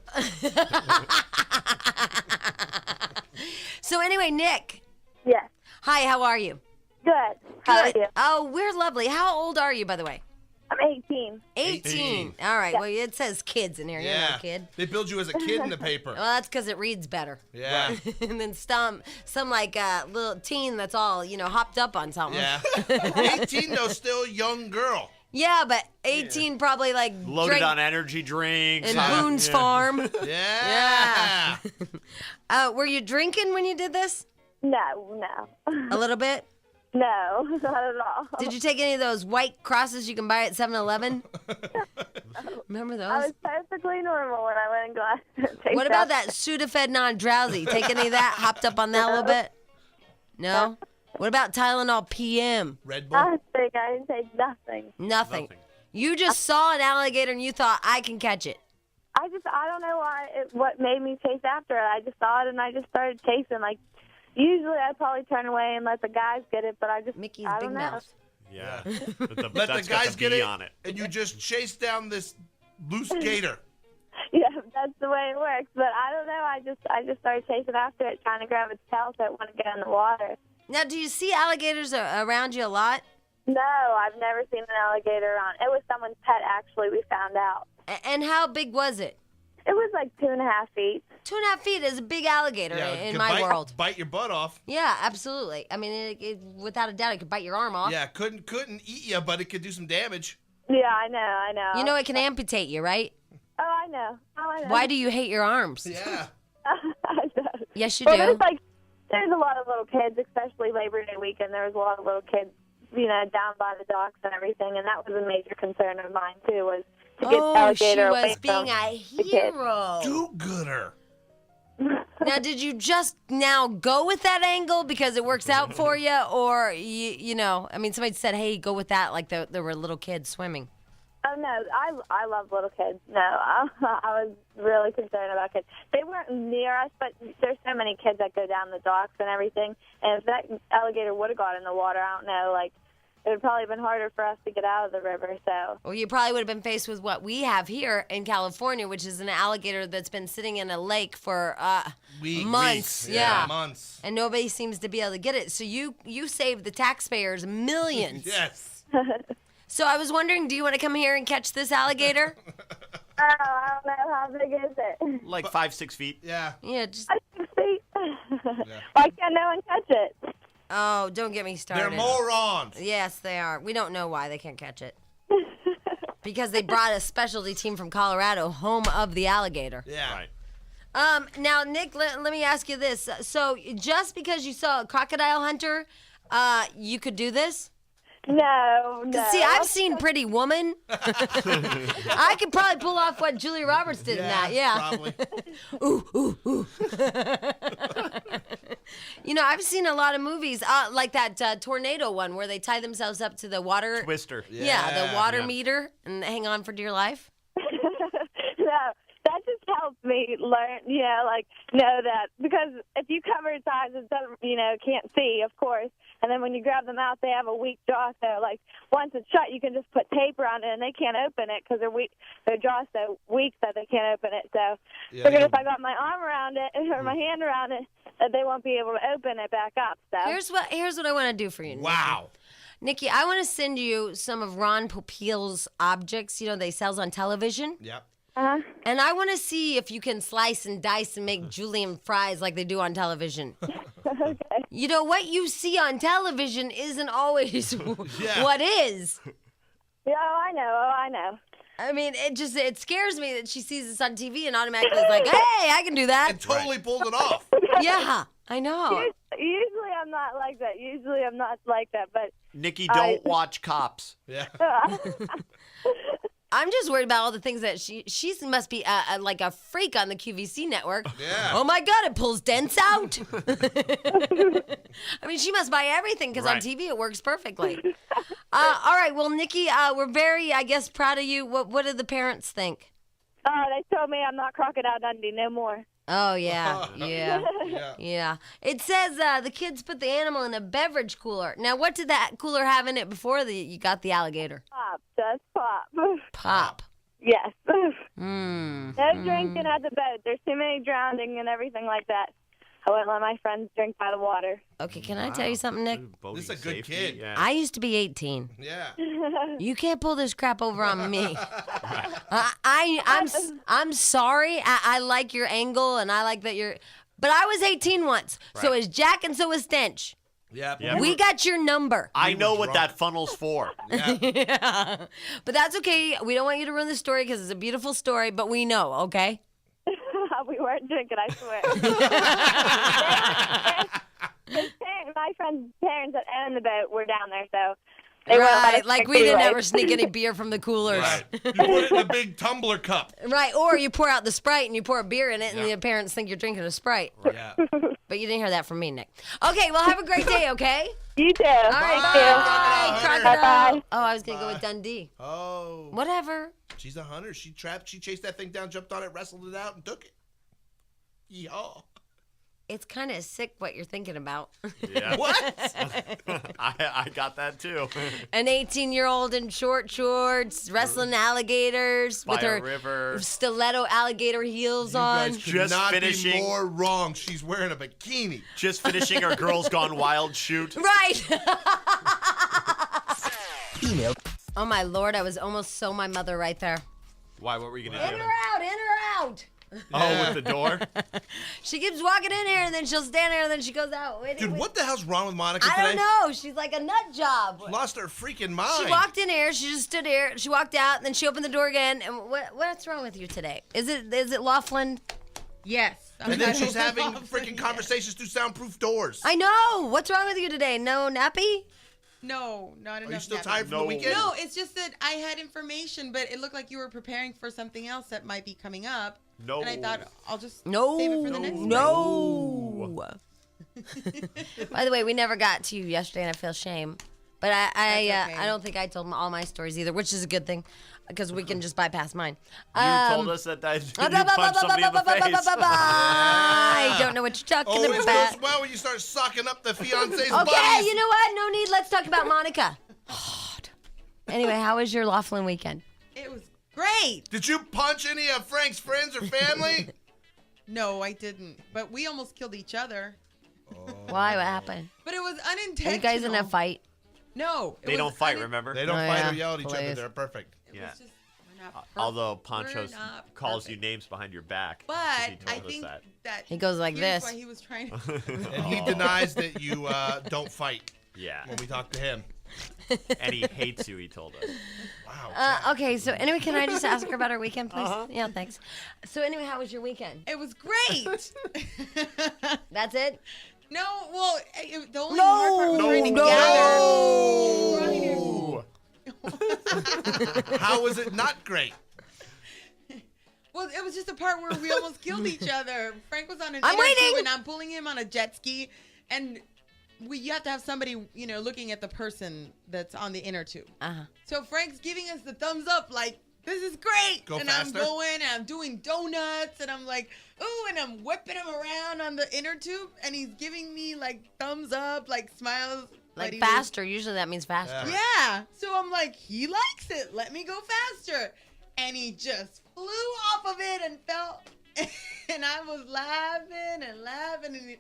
So anyway, Nick. Yes. Hi. How are you? Good. How Good. are you? Oh, we're lovely. How old are you, by the way? I'm 18. 18. All right. Well, it says kids in here. You're Yeah. no kid. They build you as a kid in the paper. Well, that's because it reads better. Yeah. And then some like little teen that's all hopped up on something. Yeah. 18 though, still a young girl. Yeah, but 18 probably like Loaded drank on energy drinks. in huh? Boone's Yeah. Farm. Yeah. Were you drinking when you did this? No. A little bit. No, not at all. Did you take any of those white crosses you can buy at 7-Eleven? Remember those? I was perfectly normal when I went and got. What about that Sudafed non-drowsy? Take any of that? Hopped up on that a little bit? No? What about Tylenol PM? Red Bull. Nothing. I didn't say nothing. Nothing. You just saw an alligator and you thought, I can catch it. I don't know what made me chase after it. I just saw it and I just started chasing. Like, usually I'd probably turn away and let the guys get it, but Mickey's I big don't know. mouth. Yeah. Let the guys get it, on it. and you just chase down this loose gator. Yeah, that's the way it works. But I don't know. I just started chasing after it, trying to grab its tail so it wouldn't get in the water. Now, do you see alligators around you a lot? No, I've never seen an alligator on. It was someone's pet, actually. We found out. And how big was it? It was like 2.5 feet. 2.5 feet is a big alligator It in could my world. bite your butt off. Yeah, absolutely. I mean, without a doubt, it could bite your arm off. Yeah, couldn't eat you, but it could do some damage. Yeah, I know. You know it can amputate you, right? Oh, I know. Why do you hate your arms? Yeah. I know. Yes, you Well, do. there's a lot of little kids, especially Labor Day weekend. There was a lot of little kids, down by the docks and everything, and that was a major concern of mine too. Was to get Oh, she alligator away was from being a the kids. hero. Do-gooder. Now, did you just now go with that angle because it works out for you, or I mean, somebody said, "Hey, go with that," like there were little kids swimming. Oh no, I love little kids. No, I was really concerned about kids. They weren't near us, but there's so many kids that go down the docks and everything. And if that alligator would have got in the water, I don't know, it would probably have been harder for us to get out of the river. So. Well, you probably would have been faced with what we have here in California, which is an alligator that's been sitting in a lake for months. Weeks. Yeah, months. and nobody seems to be able to get it. So you saved the taxpayers millions. Yes. So I was wondering, do you want to come here and catch this alligator? Oh, I don't know, how big is it? Like 5-6 feet. Yeah. Yeah, just 5 feet. Why can't no one catch it? oh, don't get me started. They're morons. Yes, they are. We don't know why they can't catch it. Because they brought a specialty team from Colorado, home of the alligator. Yeah. Right. Now, Nick, let me ask you this. So just because you saw a crocodile hunter, you could do this? No. See, I've seen Pretty Woman. I could probably pull off what Julia Roberts did in that. Yeah. Probably. Ooh. I've seen a lot of movies like that tornado one where they tie themselves up to the water. Twister. Yeah, the water Yeah. meter and hang on for dear life. No, that just helps me learn, know that. Because if you cover its eyes, it doesn't, can't see, of course. And then when you grab them out, they have a weak jaw. So, once it's shut, you can just put tape around it, and they can't open it because their jaw's so weak that they can't open it. So, figured if I got my arm around it or my hand around it, that they won't be able to open it back up. So Here's what I want to do for you, Nikki. Wow. Nikki, I want to send you some of Ron Popeil's objects, they sells on television. Yep. And I want to see if you can slice and dice and make julienne fries like they do on television. Okay. What you see on television isn't always Yeah. what is. Yeah, I know. I mean, it scares me that she sees this on TV and automatically is like, hey, I can do that. And totally pulled it off. Yeah, I know. Usually I'm not like that. But Nikki, don't watch Cops. Yeah. I'm just worried about all the things that she must be like a freak on the QVC network. Yeah. Oh my God, it pulls dents out. I mean, she must buy everything because on Right. TV it works perfectly. All right, well, Nikki, we're very, I guess, proud of you. What do the parents think? they told me I'm not Crocodile Dundee no more. Oh yeah, yeah. Yeah. Yeah. It says the kids put the animal in a beverage cooler. Now, what did that cooler have in it before you got the alligator? Pop, just pop. Pop. Yes. Mm. No drinking at the boat. There's too many drowning and everything like that. I wouldn't let my friends drink by the water. Okay, can I tell you something, Nick? Boating This is a good safety, kid. Yeah. I used to be 18. Yeah. You can't pull this crap over on me. I'm sorry. I like your angle, and I like that you're. But I was 18 once. So Right. is Jack, and so is Stench. Yeah. Yeah. We got your number. I know what drunk. that funnel's for. Yeah. Yeah. But that's okay. We don't want you to ruin the story because it's a beautiful story, but we know, okay? We weren't drinking, I swear. My friend's parents that owned the boat were down there, so they wouldn't let Right. us Like drink we didn't anyway. ever sneak any beer from the coolers. Right. You put it in a big tumbler cup. Right. Or you pour out the Sprite and you pour a beer in it, and Yeah. the parents think you're drinking a Sprite. Yeah. But you didn't hear that from me, Nick. Okay, well, have a great day, okay? You too. All right, Bye, crocodile. Bye-bye. Oh, I was gonna go with Dundee. Oh. Whatever. She's a hunter. She chased that thing down, jumped on it, wrestled it out, and took it. Yeehaw. It's kind of sick what you're thinking about. Yeah. What? I got that too. An 18-year-old in short shorts wrestling alligators By with a her river. stiletto alligator heels You on. guys could Just not finishing- be more wrong. She's wearing a bikini. Just finishing our Girls Gone Wild shoot. Right. Email. Oh my lord, I was almost so my mother right there. Why? What were you gonna In do? or out, in or out. Oh, with the door. She keeps walking in here and then she'll stand there and then she goes out. Wait, Dude, wait. what the hell's wrong with Monica I today? don't know. She's like a nut job. Lost her freaking mind. She walked in here. She just stood here. She walked out, and then she opened the door again. And what's wrong with you today? Is it Laughlin? Yes. And then she's having freaking conversations through soundproof doors. I know. What's wrong with you today? No nappy? No, not enough. Are you still napping. tired from the No. weekend? No, it's just that I had information, but it looked like you were preparing for something else that might be coming up. No. And I thought I'll just No. save it for the next one. No. By the way, we never got to you yesterday, and I feel shame. But That's okay. I don't think I told all my stories either, which is a good thing, because we can just bypass mine. You told us that you punched somebody in the face. I don't know what you're talking Always about. goes well when you start socking up the fiance's Okay, buddies. you know what? No need. Let's talk about Monica. Anyway, how was your Laughlin weekend? It was great. Did you punch any of Frank's friends or family? No, I didn't. But we almost killed each other. Why? What happened? But it was unintentional. Are you guys in a fight? No. it They was don't fight, remember? They don't Oh, fight yeah, or yell at each other. please. They're perfect. It Yeah. was just, we're not perfect. Although We're Poncho not calls you perfect. names behind your back. 'cause But he told I us think that. that He goes like here's this. why he was trying And he denies that you don't fight Yeah. when we talk to him. And he hates you, he told us. Wow. Okay, so anyway, can I just ask her about her weekend, please? Yeah, thanks. So anyway, how was your weekend? It was great. That's it? No, well, the only hard part was trying to gather. How was it not great? Well, it was just the part where we almost killed each other. Frank was on an I'm inner waiting. tube and I'm pulling him on a jet ski, and you have to have somebody, looking at the person that's on the inner tube. Uh-huh. So Frank's giving us the thumbs up, like, this is great. Go and faster. I'm going and I'm doing donuts and I'm like, ooh, and I'm whipping him around on the inner tube and he's giving me like thumbs up, like smiles. but Like he was- faster. Usually that means faster. Yeah. So I'm like, he likes it. Let me go faster. And he just flew off of it and fell. And I was laughing and laughing.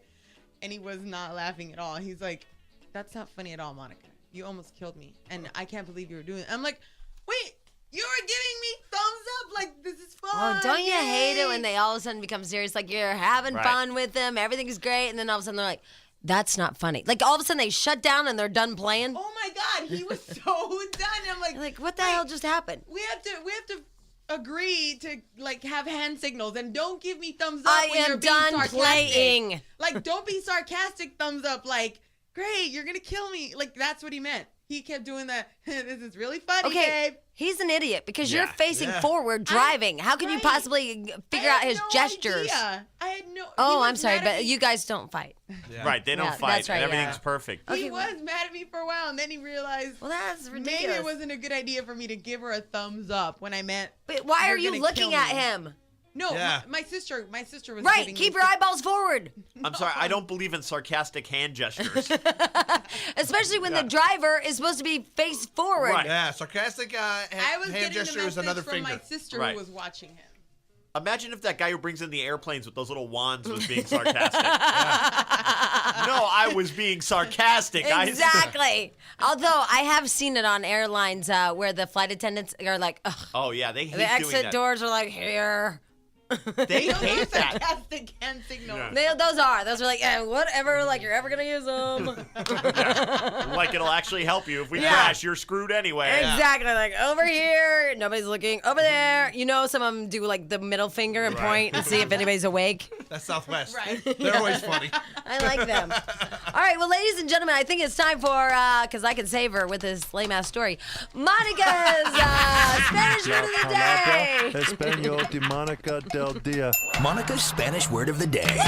And he was not laughing at all. He's like, that's not funny at all, Monica. You almost killed me. And I can't believe you were doing it. I'm like, wait, you were giving me thumbs up. Like, this is fun. Oh, don't you hate it Yay." when they all of a sudden become serious? Like you're having Right. fun with them, everything's great, and then all of a sudden they're like, "That's not funny." Like all of a sudden they shut down and they're done playing. Oh my God, he was so done. I'm like, Like what the wait, hell just happened? We have to agree to like have hand signals and don't give me thumbs up I when you're am being done sarcastic. playing. Like, don't be sarcastic thumbs up. Like, great, you're gonna kill me. Like, that's what he meant. He kept doing that. This is really funny, Okay, babe. he's an idiot because Yeah. you're facing Yeah. forward driving. How can you right. possibly figure I out had his no gestures? idea. I had no. he Oh, was I'm sorry, mad at but me. you guys don't fight. Yeah. Right, they don't Yeah, fight, that's right, and everything's yeah. perfect. He Okay, was mad at me for a while, and then he realized Well, that's ridiculous. maybe it wasn't a good idea for me to give her a thumbs up when I meant. But why "You're are you gonna looking kill at me." him? No, Yeah. my sister was Right, giving keep me your eyeballs forward. I'm sorry, I don't believe in sarcastic hand gestures. Especially when the driver is supposed to be face forward. Right. Yeah, sarcastic I was hand getting the gesture is message another from finger. my sister Right. who was watching him. Imagine if that guy who brings in the airplanes with those little wands was being sarcastic. No, I was being sarcastic. Exactly. Although I have seen it on airlines where the flight attendants are like, ugh. Oh, yeah, they hate The doing exit that. doors are like here. They hate that. Sarcastic hand signal. Yeah. Those are like, yeah, whatever. Like you're ever gonna use them. Like it'll actually help you. If we Yeah. crash, you're screwed anyway. Exactly. Like over here, nobody's looking. Over there, some of them do like the middle finger and point and see if anybody's awake. That's Southwest. Right. They're always funny. I like them. All right, well, ladies and gentlemen, I think it's time for because I can save her with this lame ass story. Monica's Spanish word of the day. Español de Monica del Dia. Monica's Spanish word of the day.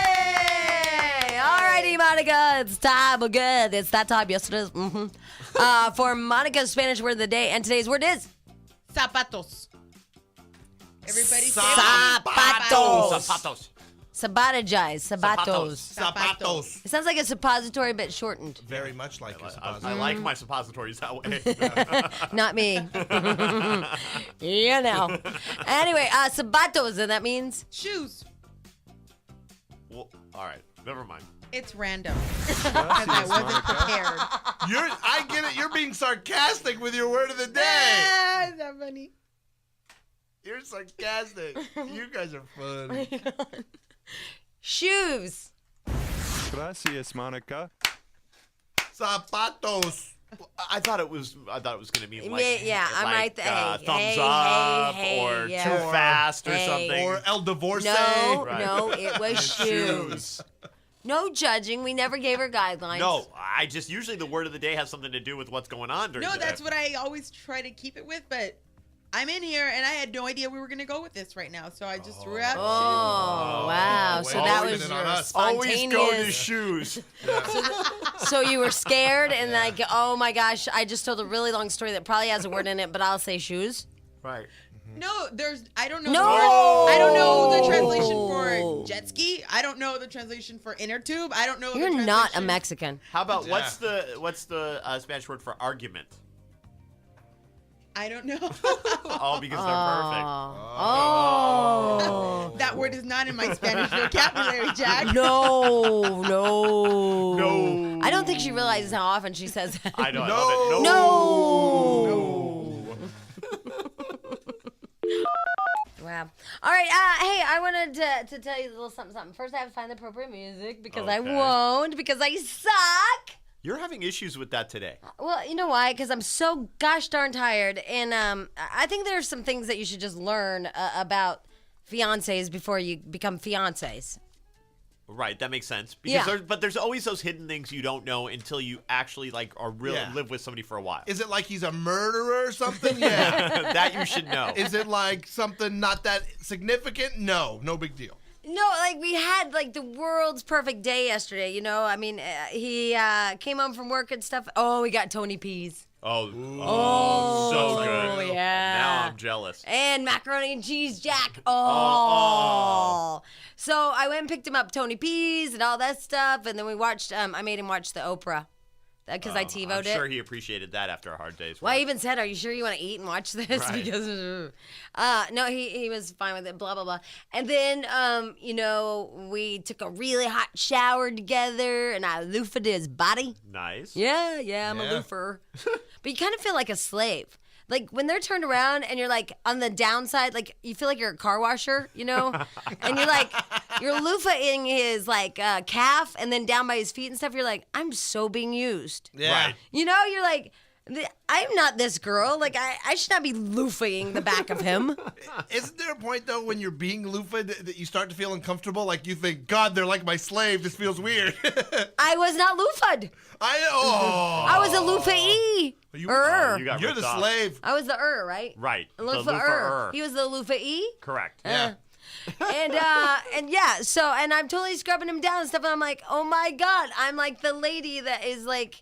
Yay! All righty, Hey, Monica, it's time. We're good. It's that time. Yes, it is. For Monica's Spanish word of the day, and today's word is Zapatos. Everybody say zapatos. Zapatos. Sabotagize. Sabatos. Zapatos. It sounds like a suppository, but shortened. Very much like a I suppository. like my suppositories that way. Not me. You know. Anyway, sabatos, and that means? shoes. Well, all right. Never mind. It's random. Because I wasn't prepared. I get it. You're being sarcastic with your word of the day. Ah, is that funny? You're sarcastic. You guys are fun. Shoes. Gracias, Monica. Zapatos. I thought it was going to mean like I'm right there. Hey, thumbs hey, up hey, or yeah. too fast or Hey. something. Or El Divorce. No, Right. no, it was shoes. No judging. We never gave her guidelines. No, I just usually the word of the day has something to do with what's going on during No, the day. that's what I always try to keep it with, but I'm in here and I had no idea we were going to go with this right now, so I just threw out Oh, wow. So that Always was on your us. Always go to spontaneous. shoes. So you were scared and like, oh my gosh, I just told a really long story that probably has a word in it, but I'll say shoes. Right. No, I don't know No! the word. I don't know the translation for jet ski. I don't know the translation for inner tube. I don't know the You're translation. not a Mexican. How about Yeah. what's the Spanish word for argument? I don't know. Oh, because they're Oh. That word is not in my Spanish vocabulary, Jack. No. No. I don't think she realizes how often she says that. perfect. I know. I love it. No. Wow. All right. Hey, I wanted to tell you a little something. First, I have to find the appropriate music because I Okay. won't because I suck. You're having issues with that today. Well, you know why? Because I'm so gosh darn tired, and I think there's some things that you should just learn about fiancés before you become fiancés. Right, that makes sense. Yeah. But there's always those hidden things you don't know until you actually are really Yeah. live with somebody for a while. Is it like he's a murderer or something? Yeah. That you should know. Is it like something not that significant? No big deal. No, like we had like the world's perfect day yesterday. You know, I mean, he came home from work and stuff. Oh, we got Tony Peas. Oh, so good. yeah. Now I'm jealous. And macaroni and cheese, Jack. Oh. So I went and picked him up Tony Peas and all that stuff, and then we watched. I made him watch the Oprah because I I'm TiVo'd it. sure he appreciated that after a hard day's work. Well, I even said, "Are you sure you want to eat and watch this?" Right. Because no, he was fine with it. Blah blah blah. And then we took a really hot shower together, and I loofed his body. Nice. Yeah, I'm a Yeah. loofer. But you kind of feel like a slave. Like when they're turned around and you're like on the downside, like you feel like you're a car washer, you know? And you're loofahing his like calf and then down by his feet and stuff. You're like, I'm so being used. Yeah. Right. You know, you're like, I'm not this girl. Like I should not be loofahing the back of him. Isn't there a point though when you're being loofah'd that you start to feel uncomfortable? Like you think, God, they're like my slave. This feels weird. I was not loofah'd. I was a loofah-ee. You Er. got You're ripped the off. slave. I was the right? Right. The Loofah-er. loofah-er. He was the loofah-ee. Correct. Yeah. And yeah, so and I'm totally scrubbing him down and stuff, and I'm like, oh my God, I'm like the lady that is like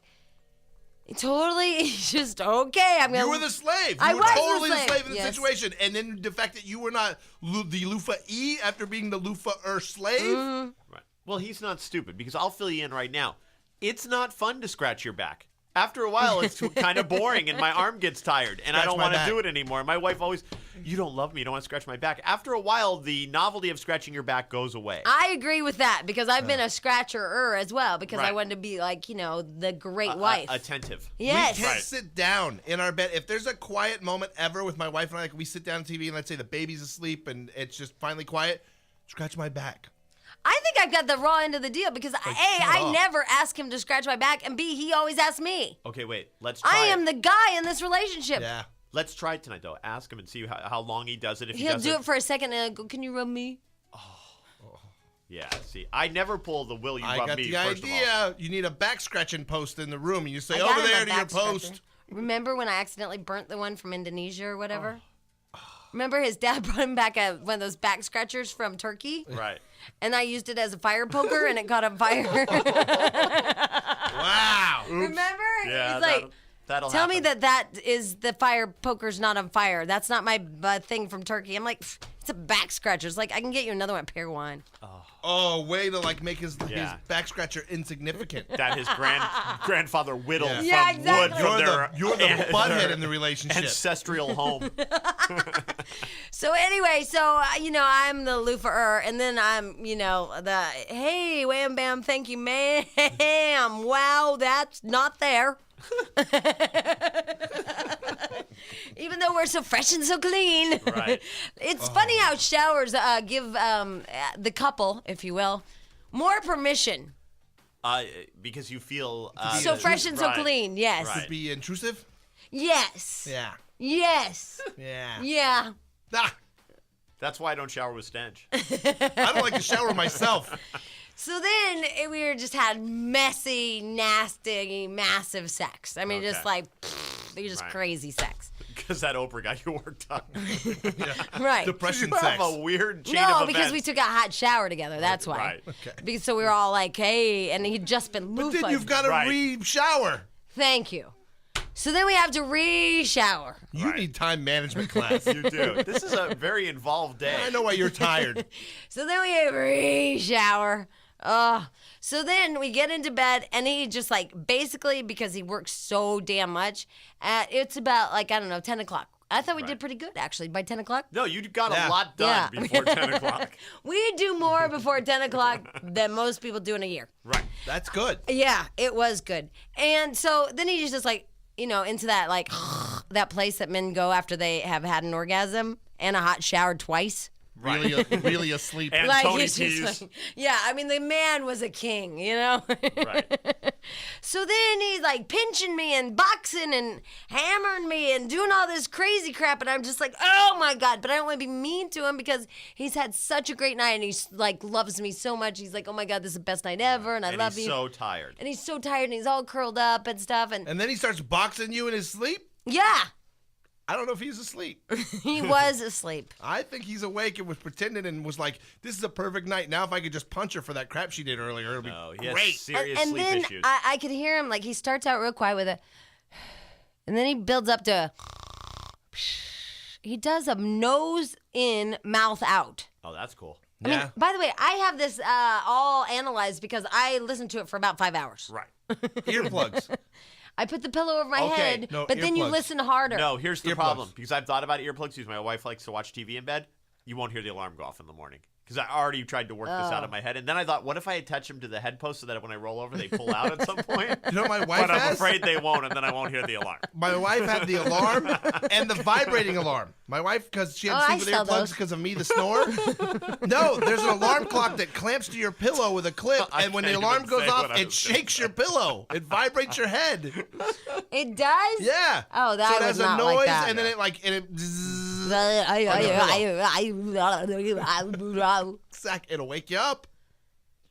totally just okay. I'm gonna. You were the slave. I You were was the totally the slave, slave in the yes. situation. And then the fact that you were not the loofah-ee after being the loofah-er slave. Mm-hmm. Right. Well, he's not stupid because I'll fill you in right now. It's not fun to scratch your back. After a while, it's kind of boring, and my arm gets tired, and I Scratch don't my want to back. do it anymore. My wife always, you don't love me, you don't want to scratch my back. After a while, the novelty of scratching your back goes away. I agree with that because I've been a scratcher as well because I Right. wanted to be like the great wife. Attentive. Yes. We can't Right. sit down in our bed. If there's a quiet moment ever with my wife and I, like we sit down on TV and let's say the baby's asleep and it's just finally quiet, scratch my back. I think I've got the raw end of the deal because A, shut I up. never ask him to scratch my back, and B, he always asks me. Okay, wait. Let's try I it. am the guy in this relationship. Yeah. Let's try it tonight, though. Ask him and see how long he does it. If he He'll does do it for a second and I'll go, can you rub me? Yeah, see, I never pull the will you I rub got me, the first of all. idea. You need a back scratching post in the room. And you say, I got over him a there to your back scratcher. post. Remember when I accidentally burnt the one from Indonesia or whatever? Oh. Remember his dad brought him back one of those back scratchers from Turkey? Right. and I used it as a fire poker, and it caught on fire. Wow. Remember? Yeah, He's like, that'll tell me happen. that is the fire poker's not on fire. That's not my thing from Turkey. I'm like, it's a back scratcher. It's like, I can get you another one, pair one. Oh, way to like make his Yeah. back scratcher insignificant. That his grandfather whittled Yeah. from Yeah, wood exactly. from their You're the butthead in the relationship. ancestral home. So anyway, I'm the loofah, and then I'm, the, hey, wham, bam, thank you, ma'am. Wow, that's not there. Even though we're so fresh and so clean. Right. It's funny how showers give the couple, if you will, more permission. Because you feel So fresh and so right. clean, yes. Right. Be intrusive? Yes. Yeah. Yes. Yeah. Yeah. Ah, That's why I don't shower with stench. I don't like to shower myself. So then we were just had messy, nasty, massive sex. I mean, just Okay. like, just Right. crazy sex. Because that Oprah got you worked up. Right. Depression You sex. have a weird chain No, of because we events. took a hot shower together. That's why. Right. Okay. Because so we were all like, hey, and he'd just been But loofah. then you've got to Right. re-shower. Thank you. So then we have to re-shower. You Right. need time management class. You do. This is a very involved day. I know why you're tired. So then we re-shower. So then we get into bed, and he just like basically because he works so damn much. It's about like 10 o'clock. I thought we did pretty good actually by 10 o'clock. No, you got Yeah. a lot done Yeah. before 10 o'clock. We do more before 10 o'clock than most people do in a year. Right. That's good. Yeah, it was good. And so then he's just like, into that like that place that men go after they have had an orgasm and a hot shower twice. Really asleep. And Like Tony he's just T's. like, yeah, I mean the man was a king, Right. So then he's like pinching me and boxing and hammering me and doing all this crazy crap, and I'm just like, oh my god! But I don't want to be mean to him because he's had such a great night and he's like loves me so much. He's like, oh my god, this is the best night ever, and I And love he's you. so tired. And he's so tired and he's all curled up and stuff, and And then he starts boxing you in his sleep? yeah, I don't know if he's asleep. he was asleep. I think he's awake and was pretending and was like, this is a perfect night. Now if I could just punch her for that crap she did earlier, it'll be No, he has great. serious And sleep then issues. I could hear him like he starts out real quiet with a, and then he builds up to. He does a nose in, mouth out. Oh, that's cool. I mean, Yeah. by the way, I have this all analyzed because I listened to it for about 5 hours. Right. Earplugs. I put the pillow over my Okay, head, no, but then you earplugs. listen harder. No, here's the Earplugs. problem. Because I've thought about earplugs because my wife likes to watch TV in bed. You won't hear the alarm go off in the morning. Because I already tried to work this out of my head. And then I thought, what if I attach them to the head post so that when I roll over, they pull out at some point? You know what my wife But I'm has? afraid they won't, and then I won't hear the alarm. My wife had the alarm and the vibrating alarm. My wife, because she had Oh, to I sleep with sell earplugs those. because of me, the snore. No, there's an alarm clock that clamps to your pillow with a clip, I and when the can't alarm even goes say off, what I it was shakes your pillow. It vibrates your head. It does? Yeah. Oh, that so it was has a not noise, like that. and then it bzzz, it'll wake you up.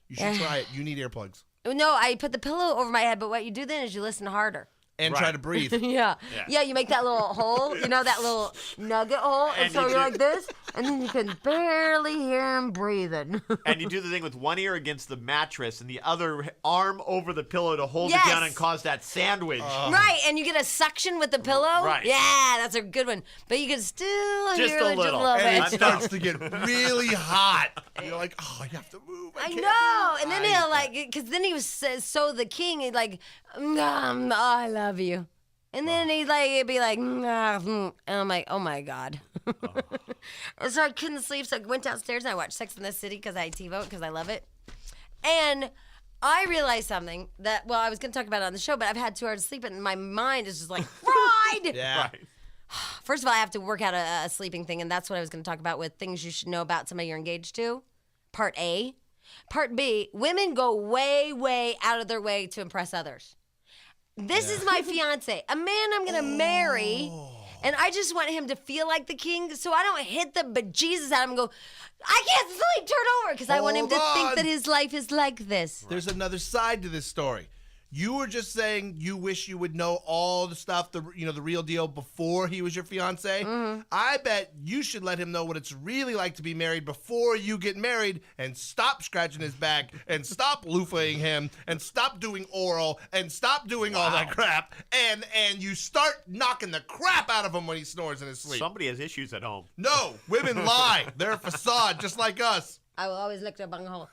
You should try it. You need earplugs. No, I put the pillow over my head, but what you do then is you listen harder. And Right. try to breathe. Yeah. Yeah. Yeah, you make that little hole, that little nugget hole, and And so you you're do- like this, and then you can barely hear him breathing. And you do the thing with one ear against the mattress and the other arm over the pillow to hold Yes. it down and cause that sandwich. Right, and you get a suction with the pillow. Right. Yeah, that's a good one. But you can still Just hear a it little. just a And little it bit. starts to get really hot. You're like, oh, you have to move. I can't know, move. and then I he'll hate like, because then he was so the king. He'd like, I love you, and then he'd be like, and I'm like, oh my god. And so I couldn't sleep, so I went downstairs and I watched Sex and the City because I TiVo because I love it, and I realized something that I was going to talk about it on the show, but I've had 2 hours of sleep and my mind is just like fried. Yeah. Right. First of all, I have to work out a sleeping thing, and that's what I was going to talk about with things you should know about somebody you're engaged to. Part A. Part B, women go way, way out of their way to impress others. This is my fiance, a man I'm going to marry, and I just want him to feel like the king, so I don't hit the bejesus out of him and go, I can't sleep, turn over, because I want him to Hold think on. that his life is like this. There's another side to this story. You were just saying you wish you would know all the stuff, the real deal before he was your fiance. Mm-hmm. I bet you should let him know what it's really like to be married before you get married, and stop scratching his back, and stop loofahing him, and stop doing oral, and stop doing all that crap, and you start knocking the crap out of him when he snores in his sleep. Somebody has issues at home. No, women lie. They're a facade, just like us. I will always lick their bunghole.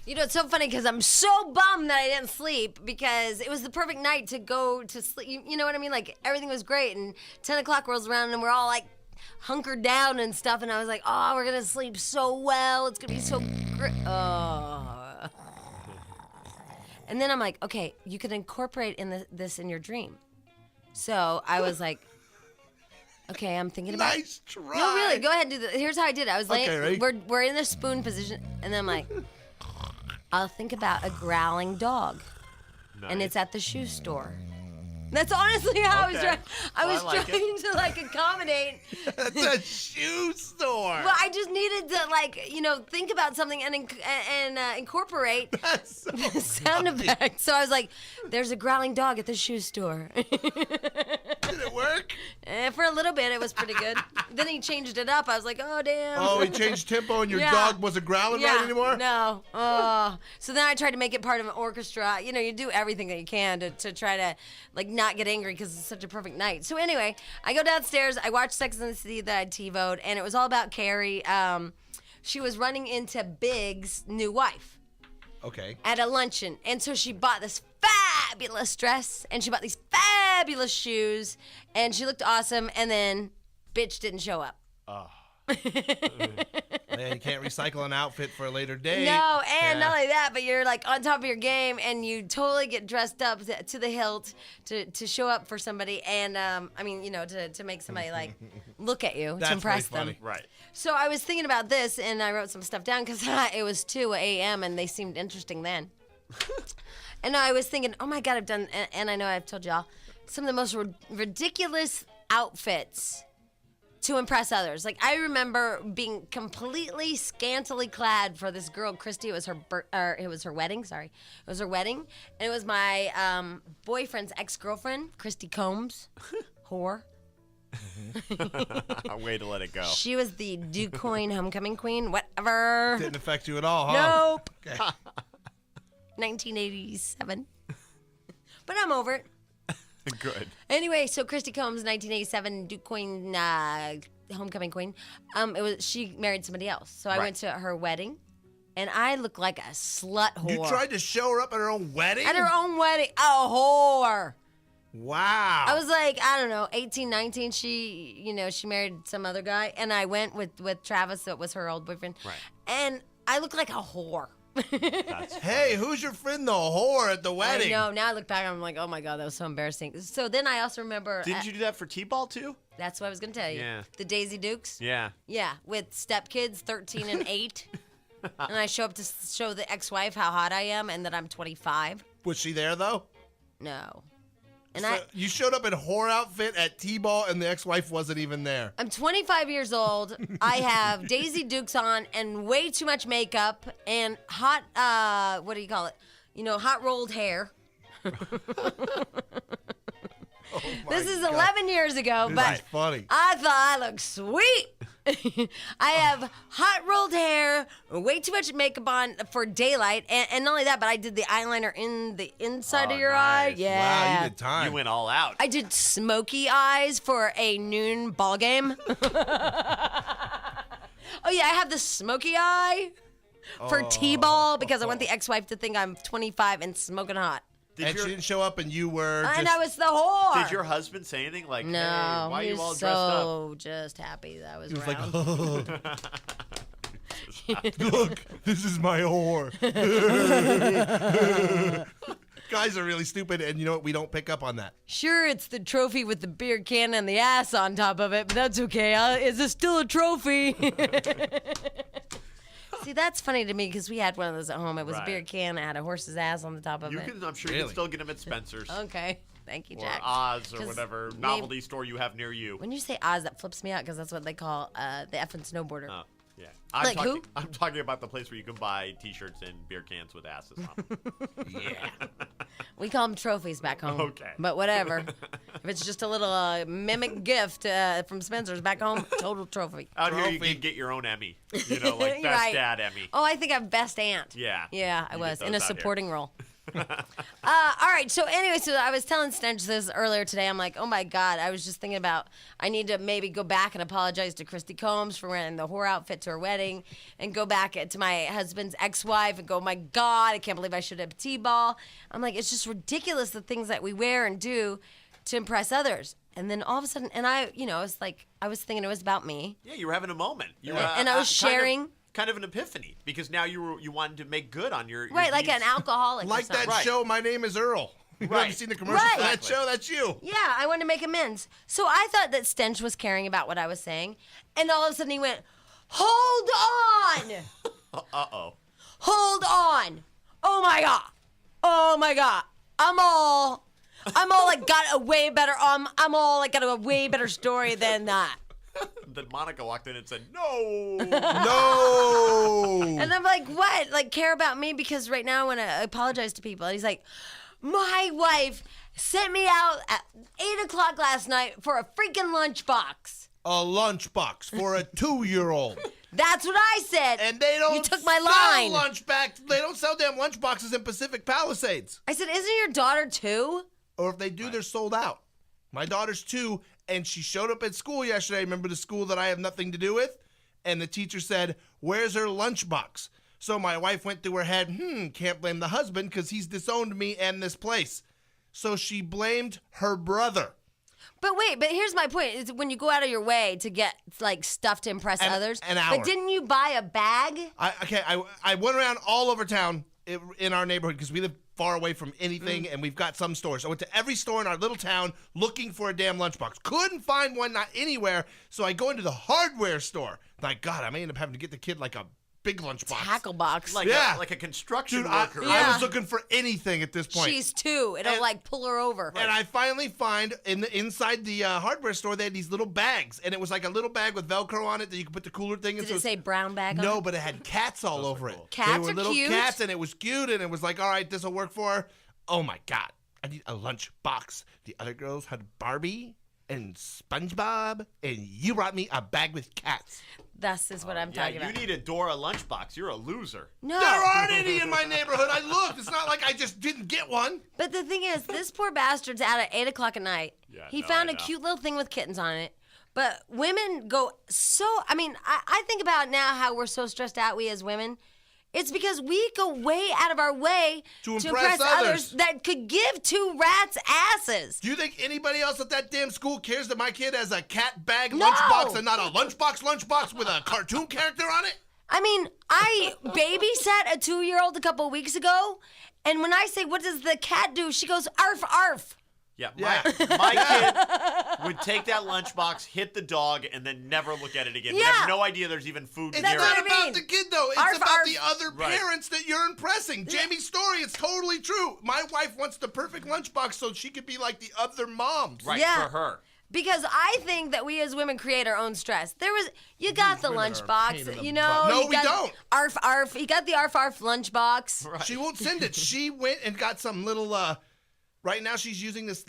You know, it's so funny because I'm so bummed that I didn't sleep because it was the perfect night to go to sleep. You know what I mean? Like, everything was great, and 10 o'clock rolls around, and we're all, like, hunkered down and stuff, and I was like, oh, we're going to sleep so well. It's going to be so great. Oh. And then I'm like, okay, you can incorporate this in your dream. So I was like, okay, I'm thinking about Nice try. No, really, go ahead and do this. Here's how I did it. I was laying, Okay, ready? we're in the spoon position, and then I'm like, I'll think about a growling dog, and it's at the shoe store. That's honestly how I was Okay. trying. I Well, was I like trying to like accommodate. That's a shoe store. Well, I just needed to like think about something and incorporate That's so the sound effect. So I was like, "There's a growling dog at the shoe store." Did it work? For a little bit, it was pretty good. Then he changed it up. I was like, "Oh damn!" Oh, he changed tempo and your Yeah. dog wasn't growling Yeah, right anymore? no. Oh. So then I tried to make it part of an orchestra. You know, you do everything that you can to try to, like, not get angry because it's such a perfect night. So anyway, I go downstairs. I watch Sex and the City that I TiVo'd, and it was all about Carrie. She was running into Big's new wife Okay. at a luncheon. And so she bought this fabulous dress, and she bought these fabulous shoes, and she looked awesome, and then bitch didn't show up. Man, you can't recycle an outfit for a later date. No, and Yeah. not only that, but you're like on top of your game, and you totally get dressed up to the hilt to show up for somebody, and to make somebody like look at you That's to impress really them. funny. Right. So I was thinking about this, and I wrote some stuff down because it was 2 a.m. and they seemed interesting then. And I was thinking, oh my God, I've done, and I know I've told y'all, some of the most ridiculous outfits to impress others. Like, I remember being completely scantily clad for this girl, Christy. It was her wedding. Sorry, it was her wedding, and it was my boyfriend's ex-girlfriend, Christy Combs, whore. Way to let it go. She was the DuQuoin homecoming queen. Whatever. Didn't affect you at all, huh? Nope. Okay. 1987. But I'm over it. Good. Anyway, so Christy Combs, 1987, DuQuoin homecoming queen. She married somebody else, so I Right. went to her wedding, and I looked like a slut whore. You tried to show her up at her own wedding? at her own wedding, a whore. Wow. I was like, I don't know, 18, 19. She married some other guy, and I went with Travis, that was her old boyfriend. Right. And I look like a whore. That's Hey, who's your friend, the whore at the wedding? I know. Now I look back, I'm like, oh my God, that was so embarrassing. So then I also remember. Didn't you do that for T-ball too? That's what I was going to tell you. Yeah. The Daisy Dukes. Yeah. Yeah, with stepkids, 13 and 8. And I show up to show the ex-wife how hot I am and that I'm 25. Was she there, though? No. And So you showed up in whore outfit at T-ball, and the ex-wife wasn't even there. I'm 25 years old. I have Daisy Dukes on and way too much makeup and hot, what do you call it? Hot rolled hair. This is 11 years ago, This but is funny. I thought I looked sweet. I have hot rolled hair, way too much makeup on for daylight, and not only that, but I did the eyeliner in the inside Oh, of your eye. nice. Yeah. Wow, you did time. You went all out. I did smoky eyes for a noon ball game. Oh yeah, I have the smoky eye for T-ball because I want the ex-wife to think I'm 25 and smoking hot. Did And your, she didn't show up, and you were And just... I was the whore. did your husband say anything like, No, hey, why are he you was all dressed up? so just happy that I was He was around. like, look, this is my whore. Guys are really stupid, and you know what? We don't pick up on that. Sure, it's the trophy with the beer can and the ass on top of it, but that's okay. Is it still a trophy? See, that's funny to me because we had one of those at home. It was a beer Right. can that had a horse's ass on the top of You it. can, I'm sure you Really? can still get them at Spencer's Okay, thank you, or Jack. Oz or 'Cause whatever maybe- novelty store you have near you. When you say Oz, that flips me out because that's what they call the effing snowboarder. Oh. Yeah. Like who? I'm talking about the place where you can buy T-shirts and beer cans with asses on them. Yeah. We call them trophies back home. Okay. But whatever. If it's just a little mimic gift from Spencer's back home, total trophy. Out here, you Trophy. can get your own Emmy. You know, like best Right. dad Emmy. Oh, I think I'm best aunt. Yeah. Yeah, I You was get in a those out here. supporting role. All right. So anyway, so I was telling Stench this earlier today. I'm like, oh my God. I was just thinking about I need to maybe go back and apologize to Christy Combs for wearing the whore outfit to her wedding, and go back to my husband's ex-wife and go, my God, I can't believe I should have T-ball. I'm like, it's just ridiculous the things that we wear and do to impress others. And then all of a sudden, and I was like, I was thinking it was about me. Yeah, you were having a moment. You were, And I was sharing. Kind of an epiphany, because now you wanted to make good on your Right, like deeds. an alcoholic. Like or something. that Right. show, My Name is Earl. You Right. ever seen the commercial for that Exactly. show? That's you. Yeah, I wanted to make amends. So I thought that Stench was caring about what I was saying. And all of a sudden he went, hold on! Uh-oh. Hold on! Oh my God! Oh my God! I'm all like got a way better, I'm all like got a way better story than that. Then Monica walked in and said, no. No. And I'm like, what? Like, care about me because right now I want to apologize to people. And he's like, my wife sent me out at 8 o'clock last night for a freaking lunchbox. A lunchbox for a 2-year-old. That's what I said. And they don't You took my sell line. They don't sell damn lunchboxes in Pacific Palisades. I said, isn't your daughter 2? Or if they do, they're sold out. My daughter's 2, and she showed up at school yesterday. Remember the school that I have nothing to do with? And the teacher said, where's her lunchbox? So my wife went through her head, can't blame the husband because he's disowned me and this place. So she blamed her brother. But wait, but here's my point: is when you go out of your way to get like stuff to impress others. an hour. But didn't you buy a bag? I went around all over town in our neighborhood because we live far away from anything, and we've got some stores. I went to every store in our little town looking for a damn lunchbox. Couldn't find one, not anywhere. So I go into the hardware store. My God, I may end up having to get the kid like a big lunchbox. Tackle box. Like a construction Dude, worker. I was looking for anything at this point. She's 2. It'll And- like pull her over. And I finally find inside the hardware store, they had these little bags. And it was like a little bag with Velcro on it that you could put the cooler thing in. Did it say brown bag on No, it? but it had cats all over it. Cats they were are little cute. cats, and it was cute. And it was like, all right, this will work for her. Oh, my God. I need a lunch box. The other girls had Barbie and SpongeBob. And you brought me a bag with cats. This is what I'm Yeah, talking you about. need a Dora lunchbox. You're a loser. No. There aren't any in my neighborhood. I looked. It's not like I just didn't get one. But the thing is, this poor bastard's out at 8 o'clock at night. Yeah, he no, found I a know. cute little thing with kittens on it. But women go so, I think about now how we're so stressed out, we as women. It's because we go way out of our way To impress others. that could give 2 rats asses. Do you think anybody else at that damn school cares that my kid has a cat bag No. lunchbox and not a lunchbox with a cartoon character on it? I mean, I babysat a 2-year-old a couple of weeks ago, and when I say, what does the cat do? She goes, arf, arf. Yeah, Yeah. my kid would take that lunchbox, hit the dog, and then never look at it again. Would Yeah. have no idea there's even food It's near what not I it. about mean. the kid, though. It's Arf, about arf. the other Right. parents that you're impressing. Jamie's story, it's totally true. My wife wants the perfect lunchbox so she could be like the other moms. Right, Yeah. for her. Because I think that we as women create our own stress. You got the women are a pain in lunchbox, the you know. butt. No, you we got don't. Arf, arf. You got the arf, arf lunchbox. She won't send it. She went and got some little, right now she's using this,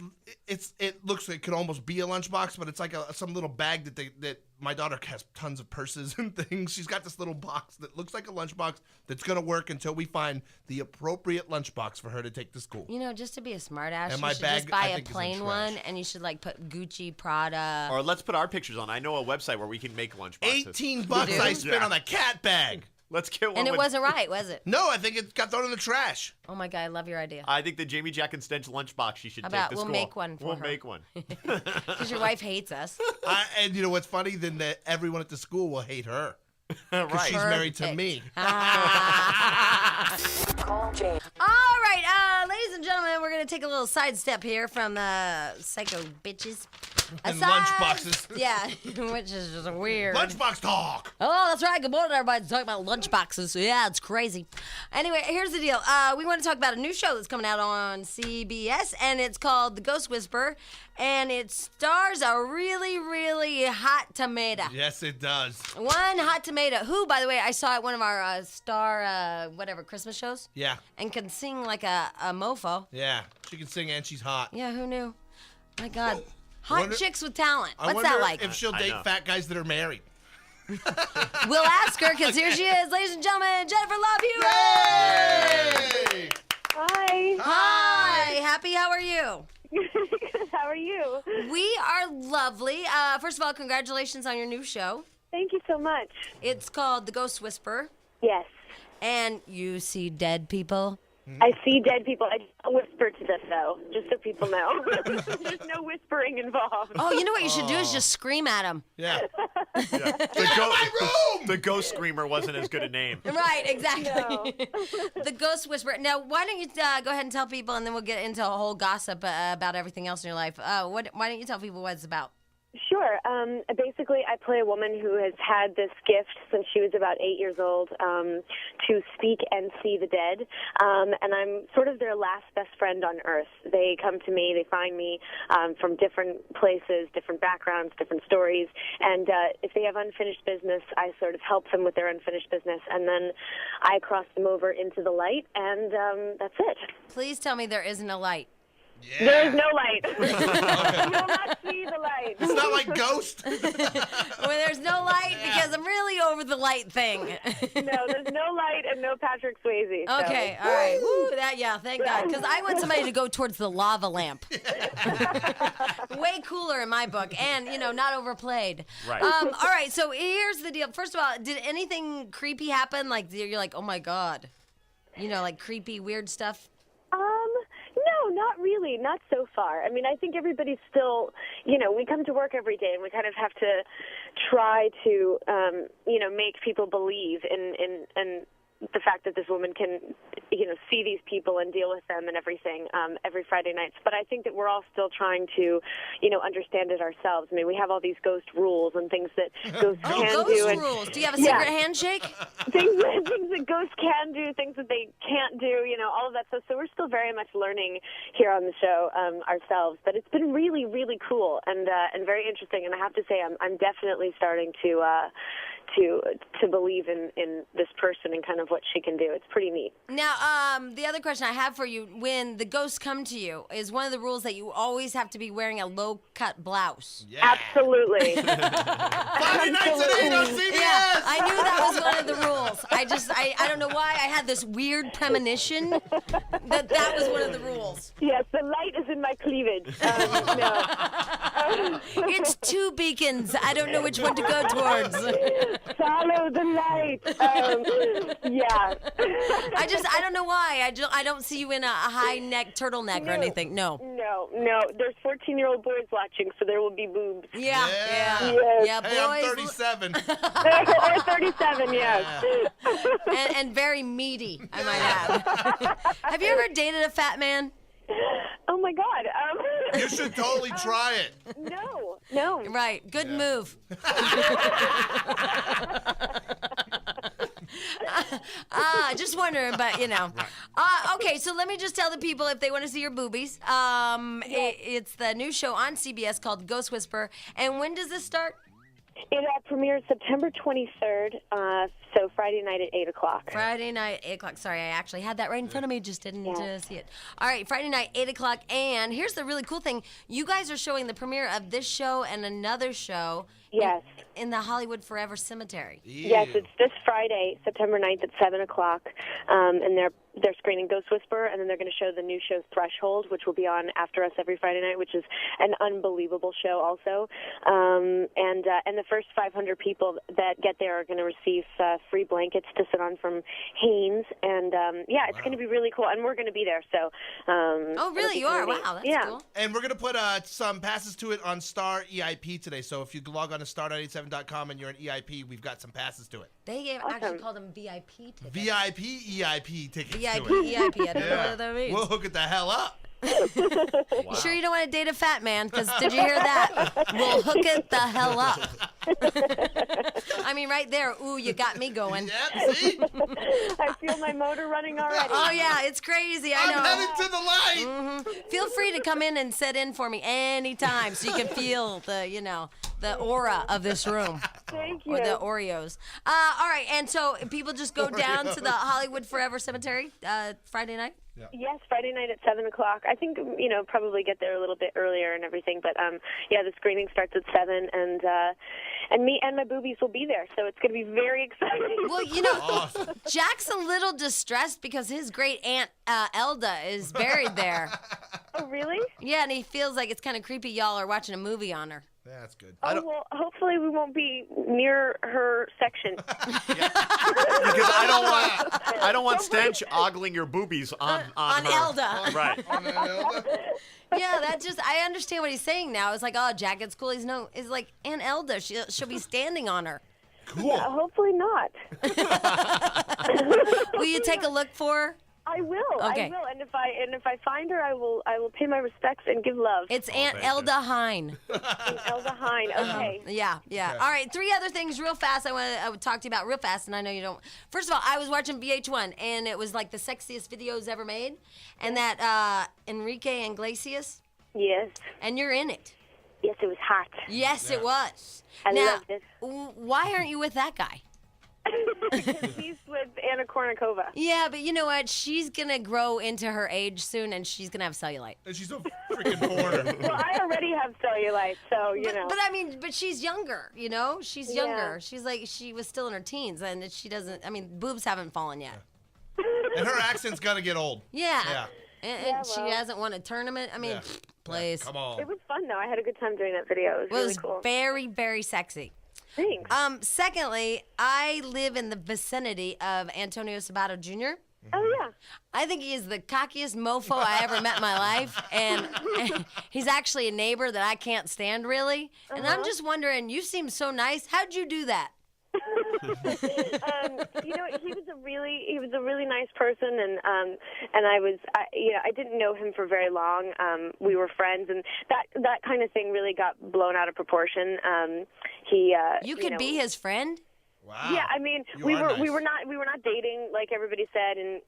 it looks like it could almost be a lunchbox, but it's like some little bag that my daughter has tons of purses and things. She's got this little box that looks like a lunchbox that's going to work until we find the appropriate lunchbox for her to take to school. You know, just to be a smartass, And you my should bag, just buy I a think, is in plain trash. one, and you should like put Gucci, Prada. Or let's put our pictures on. I know a website where we can make lunchboxes. $18 do? I spent Yeah. on a cat bag. Let's get one. And it with- wasn't right, was it? No, I think it got thrown in the trash. Oh my God, I love your idea. I think the Jamie, Jack, and Stench lunchbox she should How take about to we'll school. make one for We'll her. make one. Because your wife hates us. And you know what's funny? Then that everyone at the school will hate her. Right. She's married to Perfect. me. Call Jane. All right, ladies and gentlemen, we're going to take a little sidestep here from Psycho Bitches. And Aside- lunchboxes. Yeah, which is just weird. Lunchbox talk. Oh, that's right. Good morning, everybody. Talking about lunchboxes. Yeah, it's crazy. Anyway, here's the deal. We want to talk about a new show that's coming out on CBS, and it's called The Ghost Whisperer, and it stars a really, really hot tomato. Yes, it does. One hot tomato, who, by the way, I saw at one of our Christmas shows, Yeah. and can sing like a mofo. Yeah. She can sing and she's hot. Yeah, who knew? My God. Hot wonder- chicks with talent. I What's wonder that like? if she'll I date know. fat guys that are married. We'll ask her, because here she is, ladies and gentlemen, Jennifer Love Hewitt. Hey! Hi. Hi. Happy, how are you? How are you? We are lovely. First of all, congratulations on your new show. Thank you so much. It's called The Ghost Whisperer, Yes. and you see dead people. I see dead people. I don't whisper to them, though, just so people know. There's no whispering involved. Oh, you know what you should do is just scream at them. Yeah. The ghost screamer wasn't as good a name. Right, exactly. No. The Ghost Whisperer. Now, why don't you go ahead and tell people, and then we'll get into a whole gossip about everything else in your life. Why don't you tell people what it's about? Sure. Basically, I play a woman who has had this gift since she was about 8 years old to speak and see the dead. And I'm sort of their last best friend on earth. They come to me, they find me from different places, different backgrounds, different stories. And if they have unfinished business, I sort of help them with their unfinished business. And then I cross them over into the light, and that's it. Please tell me there isn't a light. Yeah. There is no light. You will not see the light. It's not like Ghost. Well, there's no light because I'm really over the light thing. No, there's no light and no Patrick Swayze. So. Okay, all right. Woo, thank God. Because I want somebody to go towards the lava lamp. Way cooler in my book, and not overplayed. Right. All right. So here's the deal. First of all, did anything creepy happen? Like you're like, oh my God, like creepy, weird stuff. No, not really. Not so far. I mean, I think everybody's still, we come to work every day and we kind of have to try to, make people believe in the fact that this woman can, see these people and deal with them and everything every Friday nights. But I think that we're all still trying to, understand it ourselves. I mean, we have all these ghost rules and things that ghosts can Ghost do. rules. Do you have a secret handshake? Things that ghosts can do, things that they can't do, all of that stuff. So we're still very much learning here on the show ourselves. But it's been really, really cool and very interesting. And I have to say, I'm definitely starting to believe in this person and kind of what she can do. It's pretty neat. Now, the other question I have for you, when the ghosts come to you, is one of the rules that you always have to be wearing a low-cut blouse. Yeah. Absolutely. Friday nights at 8 on CBS. Yeah, I knew that was one of the rules. I don't know why I had this weird premonition that was one of the rules. Yes, the light is in my cleavage. No. It's two beacons. I don't know which one to go towards. Follow the light. Yeah. I don't know why. I don't see you in a high neck turtleneck or anything. No. No. There's 14-year-old boys watching, so there will be boobs. Yeah. Yes. Yeah, Hey, I'm boys. 37. Or 37, yes. And very meaty, I might add. Have you ever dated a fat man? Oh, my God. You should totally try it. No. Right. Good move. Just wondering, but okay, so let me just tell the people if they want to see your boobies. It's the new show on CBS called Ghost Whisperer. And when does this start? It premieres September 23rd, so Friday night at 8 o'clock. Friday night, 8 o'clock. Sorry, I actually had that right in front of me, just didn't see it. All right, Friday night, 8 o'clock. And here's the really cool thing. You guys are showing the premiere of this show and another show Yes. in the Hollywood Forever Cemetery. Yes, it's this Friday, September 9th at 7 o'clock, and they're screening Ghost Whisperer, and then they're going to show the new show Threshold, which will be on after us every Friday night, which is an unbelievable show also. And the first 500 people that get there are going to receive free blankets to sit on from Hanes, and it's going to be really cool, and we're going to be there. So. Oh, really? You are? Wow, that's cool. And we're going to put some passes to it on Star EIP today. So if you log on to star987.com and you're an EIP, we've got some passes to it. They actually called them VIP tickets. VIP EIP tickets. VIP to it. EIP. I don't know what that means. We'll hook it the hell up. You sure you don't want to date a fat man? Because did you hear that? We'll hook it the hell up. I mean, right there. Ooh, you got me going. Yeah, see? I feel my motor running already. Oh, yeah, it's crazy. I know. I'm headed to the light. Feel free to come in and sit in for me anytime so you can feel the aura of this room. Thank you. Or the Oreos. All right, and so people just go down to the Hollywood Forever Cemetery Friday night? Yes, Friday night at 7 o'clock. I think, probably get there a little bit earlier and everything. But, the screening starts at 7, and me and my boobies will be there. So it's going to be very exciting. Well, Jack's a little distressed because his great aunt, Elda, is buried there. Oh, really? Yeah, and he feels like it's kind of creepy y'all are watching a movie on her. Yeah, that's good. Oh, well, hopefully we won't be near her section. Because I don't want Stench ogling your boobies on her. Elda. Right. Yeah, I understand what he's saying now. It's like, oh, Jack, it's cool. It's like Aunt Elda. She'll be standing on her. Cool. Yeah, hopefully not. Will you take a look for her? I will. Okay. I will. And if I find her, I will pay my respects and give love. It's Aunt Elda Hine. Elsa Hine. Okay. Yeah. All right, 3 other things real fast I would talk to you about real fast, and I know you don't. First of all, I was watching VH1, and it was like the sexiest videos ever made, and that Enrique Iglesias, Yes. and you're in it. Yes, it was hot. Yes, it was. I now, loved it. Why aren't you with that guy? Because he's with Anna Kournikova. Yeah, but you know what? She's going to grow into her age soon, and she's going to have cellulite. And she's a freaking foreigner. Well, I already have cellulite, so, you know. But I mean, she's younger, She's younger. She's like, she was still in her teens, and she doesn't, boobs haven't fallen yet. And her accent's got to get old. Yeah. Yeah. And she hasn't won a tournament. Yeah. Please. Come on. It was fun, though. I had a good time doing that video. It was really cool. Very, very sexy. Thanks. Secondly, I live in the vicinity of Antonio Sabato Jr. Oh, yeah. I think he is the cockiest mofo I ever met in my life, and he's actually a neighbor that I can't stand, really. And I'm just wondering, you seem so nice. How'd you do that? He was a really nice person, and I didn't know him for very long. We were friends, and that kind of thing really got blown out of proportion. You could be his friend? Wow. Yeah, we were nice. not dating like everybody said, and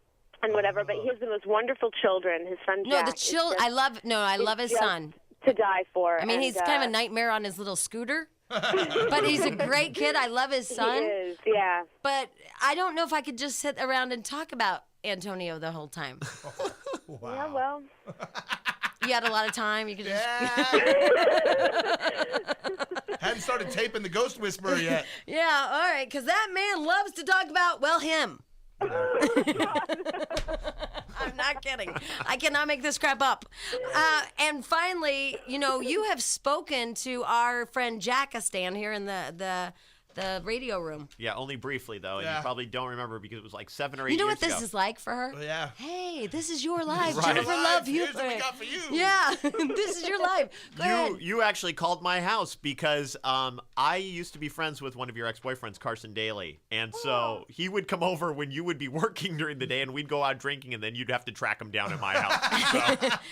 whatever. But he has the most wonderful children. His son Jack. I love his son. To die for. He's kind of a nightmare on his little scooter. But he's a great kid. I love his son. He is, yeah. But I don't know if I could just sit around and talk about Antonio the whole time. Wow. Yeah, well. You had a lot of time. You could just. Hadn't started taping the Ghost Whisperer yet. Yeah, all right, because that man loves to talk about, him. I'm not kidding. I cannot make this crap up. And finally, you have spoken to our friend Jackistan here in the radio room. Yeah, only briefly, though, and Yeah. you probably don't remember because it was like 7 or 8 You know years what this ago. is like for her? Oh, yeah. Hey, this is your life. Right. Jennifer Love Here's Hewitt. what we got for you. Yeah, this is your life. Go ahead. You actually called my house because I used to be friends with one of your ex-boyfriends, Carson Daly, and so he would come over when you would be working during the day, and we'd go out drinking, and then you'd have to track him down at my house.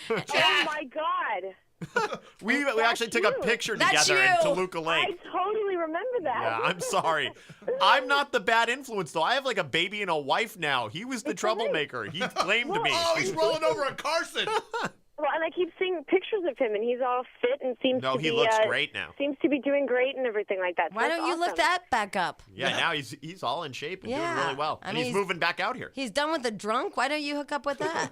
So, Oh my God. we actually took a picture That's together in you. Toluca I Lake. totally remember that. Yeah, I'm sorry. I'm not the bad influence, though. I have like a baby and a wife now. He was the troublemaker. He claimed me. Oh, he's rolling over a Carson. Well, and I keep seeing pictures of him, and he's all fit and seems No, to be. he looks great now. Seems to be doing great and everything like that. So Why it's don't you look awesome. that back up? Yeah, now he's all in shape and doing Yeah. really well. I And mean, he's he's- moving back out here. He's done with the drunk. Why don't you hook up with that?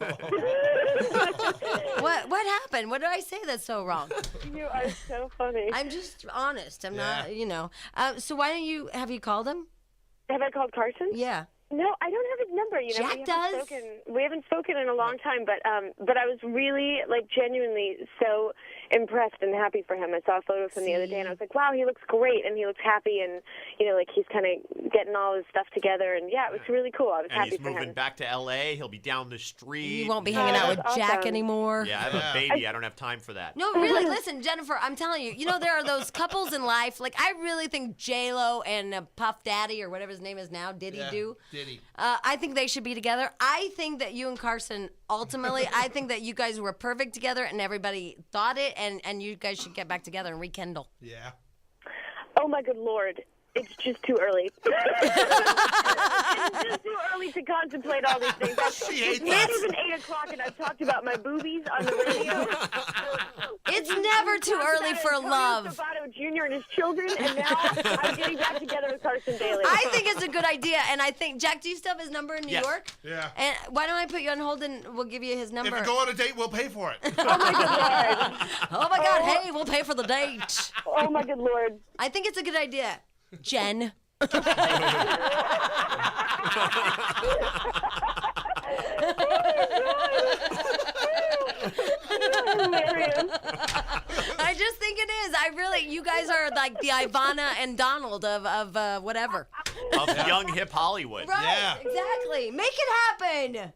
What happened? What did I say that's so wrong? You are so funny. I'm just honest. I'm Yeah. not, So why don't you, have you called him? Have I called Carson? Yeah. No, I don't have his number. Jack does? We haven't spoken in a long time, but I was really, genuinely so impressed and happy for him. I saw a photo of him the other day, and I was like, wow, he looks great, and he looks happy, and, he's kind of getting all his stuff together, and, yeah, it was really cool. I was And happy he's for moving him. back to L.A. He'll be down the street. You won't be hanging out with that's Jack awesome. anymore. Yeah, I have a baby. I don't have time for that. No, really, listen, Jennifer, I'm telling you, there are those couples in life, I really think J-Lo and Puff Daddy, or whatever his name is now, Diddy Yeah, Do, Diddy. shitty. I think they should be together. I think that you and Carson, ultimately, I think that you guys were perfect together and everybody thought it, and you guys should get back together and rekindle. Yeah. Oh, my good Lord. It's just too early. It's just too early to contemplate all these things. It's not even 8 o'clock, and I've talked about my boobies on the radio. It's never too early for love. Sabato Jr. and his children, and now I'm getting back together with Carson Daly. I think it's a good idea, and I think, Jack, do you still have his number in New Yes. York? Yeah. And why don't I put you on hold and we'll give you his number? If you go on a date, we'll pay for it. Oh, my good Lord. Oh my God, hey, we'll pay for the date. Oh, my good Lord. I think it's a good idea. Jen. Hilarious. I just think it is. I really, you guys are like the Ivana and Donald of whatever. Of young hip Hollywood. Right, Yeah. exactly. Make it happen.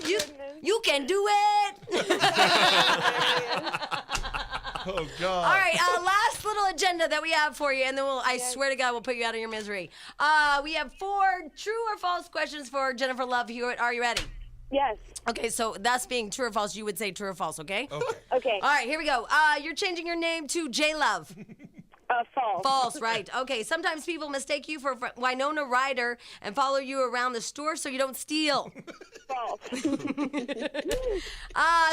You can do it. Oh, God. All right, last little agenda that we have for you, and then I swear to God, we'll put you out of your misery. We have 4 true or false questions for Jennifer Love Hewitt. Are you ready? Yes. Okay, so that's being true or false. You would say true or false, okay? Okay. Okay. All right, here we go. You're changing your name to J Love. False. False, right. Okay, sometimes people mistake you for Winona Ryder and follow you around the store so you don't steal. False.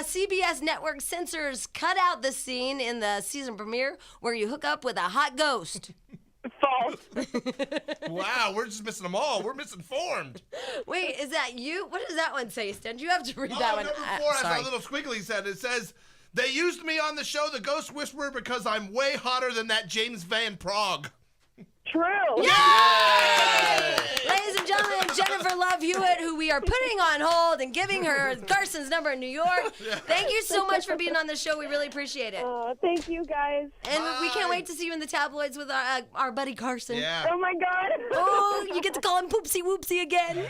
CBS Network censors cut out the scene in the season premiere where you hook up with a hot ghost. False. Wow, we're just missing them all. We're misinformed. Wait, is that you? What does that one say, Sten? You have to read that one. Number 4 has Sorry. a little squiggly said. It says, they used me on the show The Ghost Whisperer because I'm way hotter than that James Van Prague. True. Ladies and gentlemen, Jennifer Love Hewitt, who we are putting on hold and giving her Carson's number in New York. Thank you so much for being on the show. We really appreciate it. Thank you, guys. And we can't wait to see you in the tabloids with our buddy Carson. Yeah. Oh, my God. Oh, you get to call him Poopsie Whoopsie again.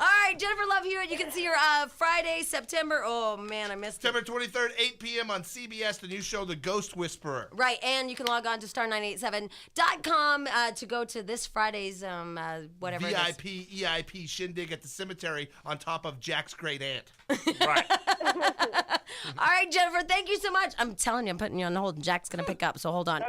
All right, Jennifer Love Hewitt, you can see her Friday, September. Oh, man, I missed it. September 23rd, 8 p.m. on CBS, the new show The Ghost Whisperer. Right, and you can log on to star987.com to go to this Friday's whatever it is. VIP, EIP shindig at the cemetery on top of Jack's great aunt. Right. All right, Jennifer, thank you so much. I'm telling you, I'm putting you on hold, and Jack's going to pick up, so hold on.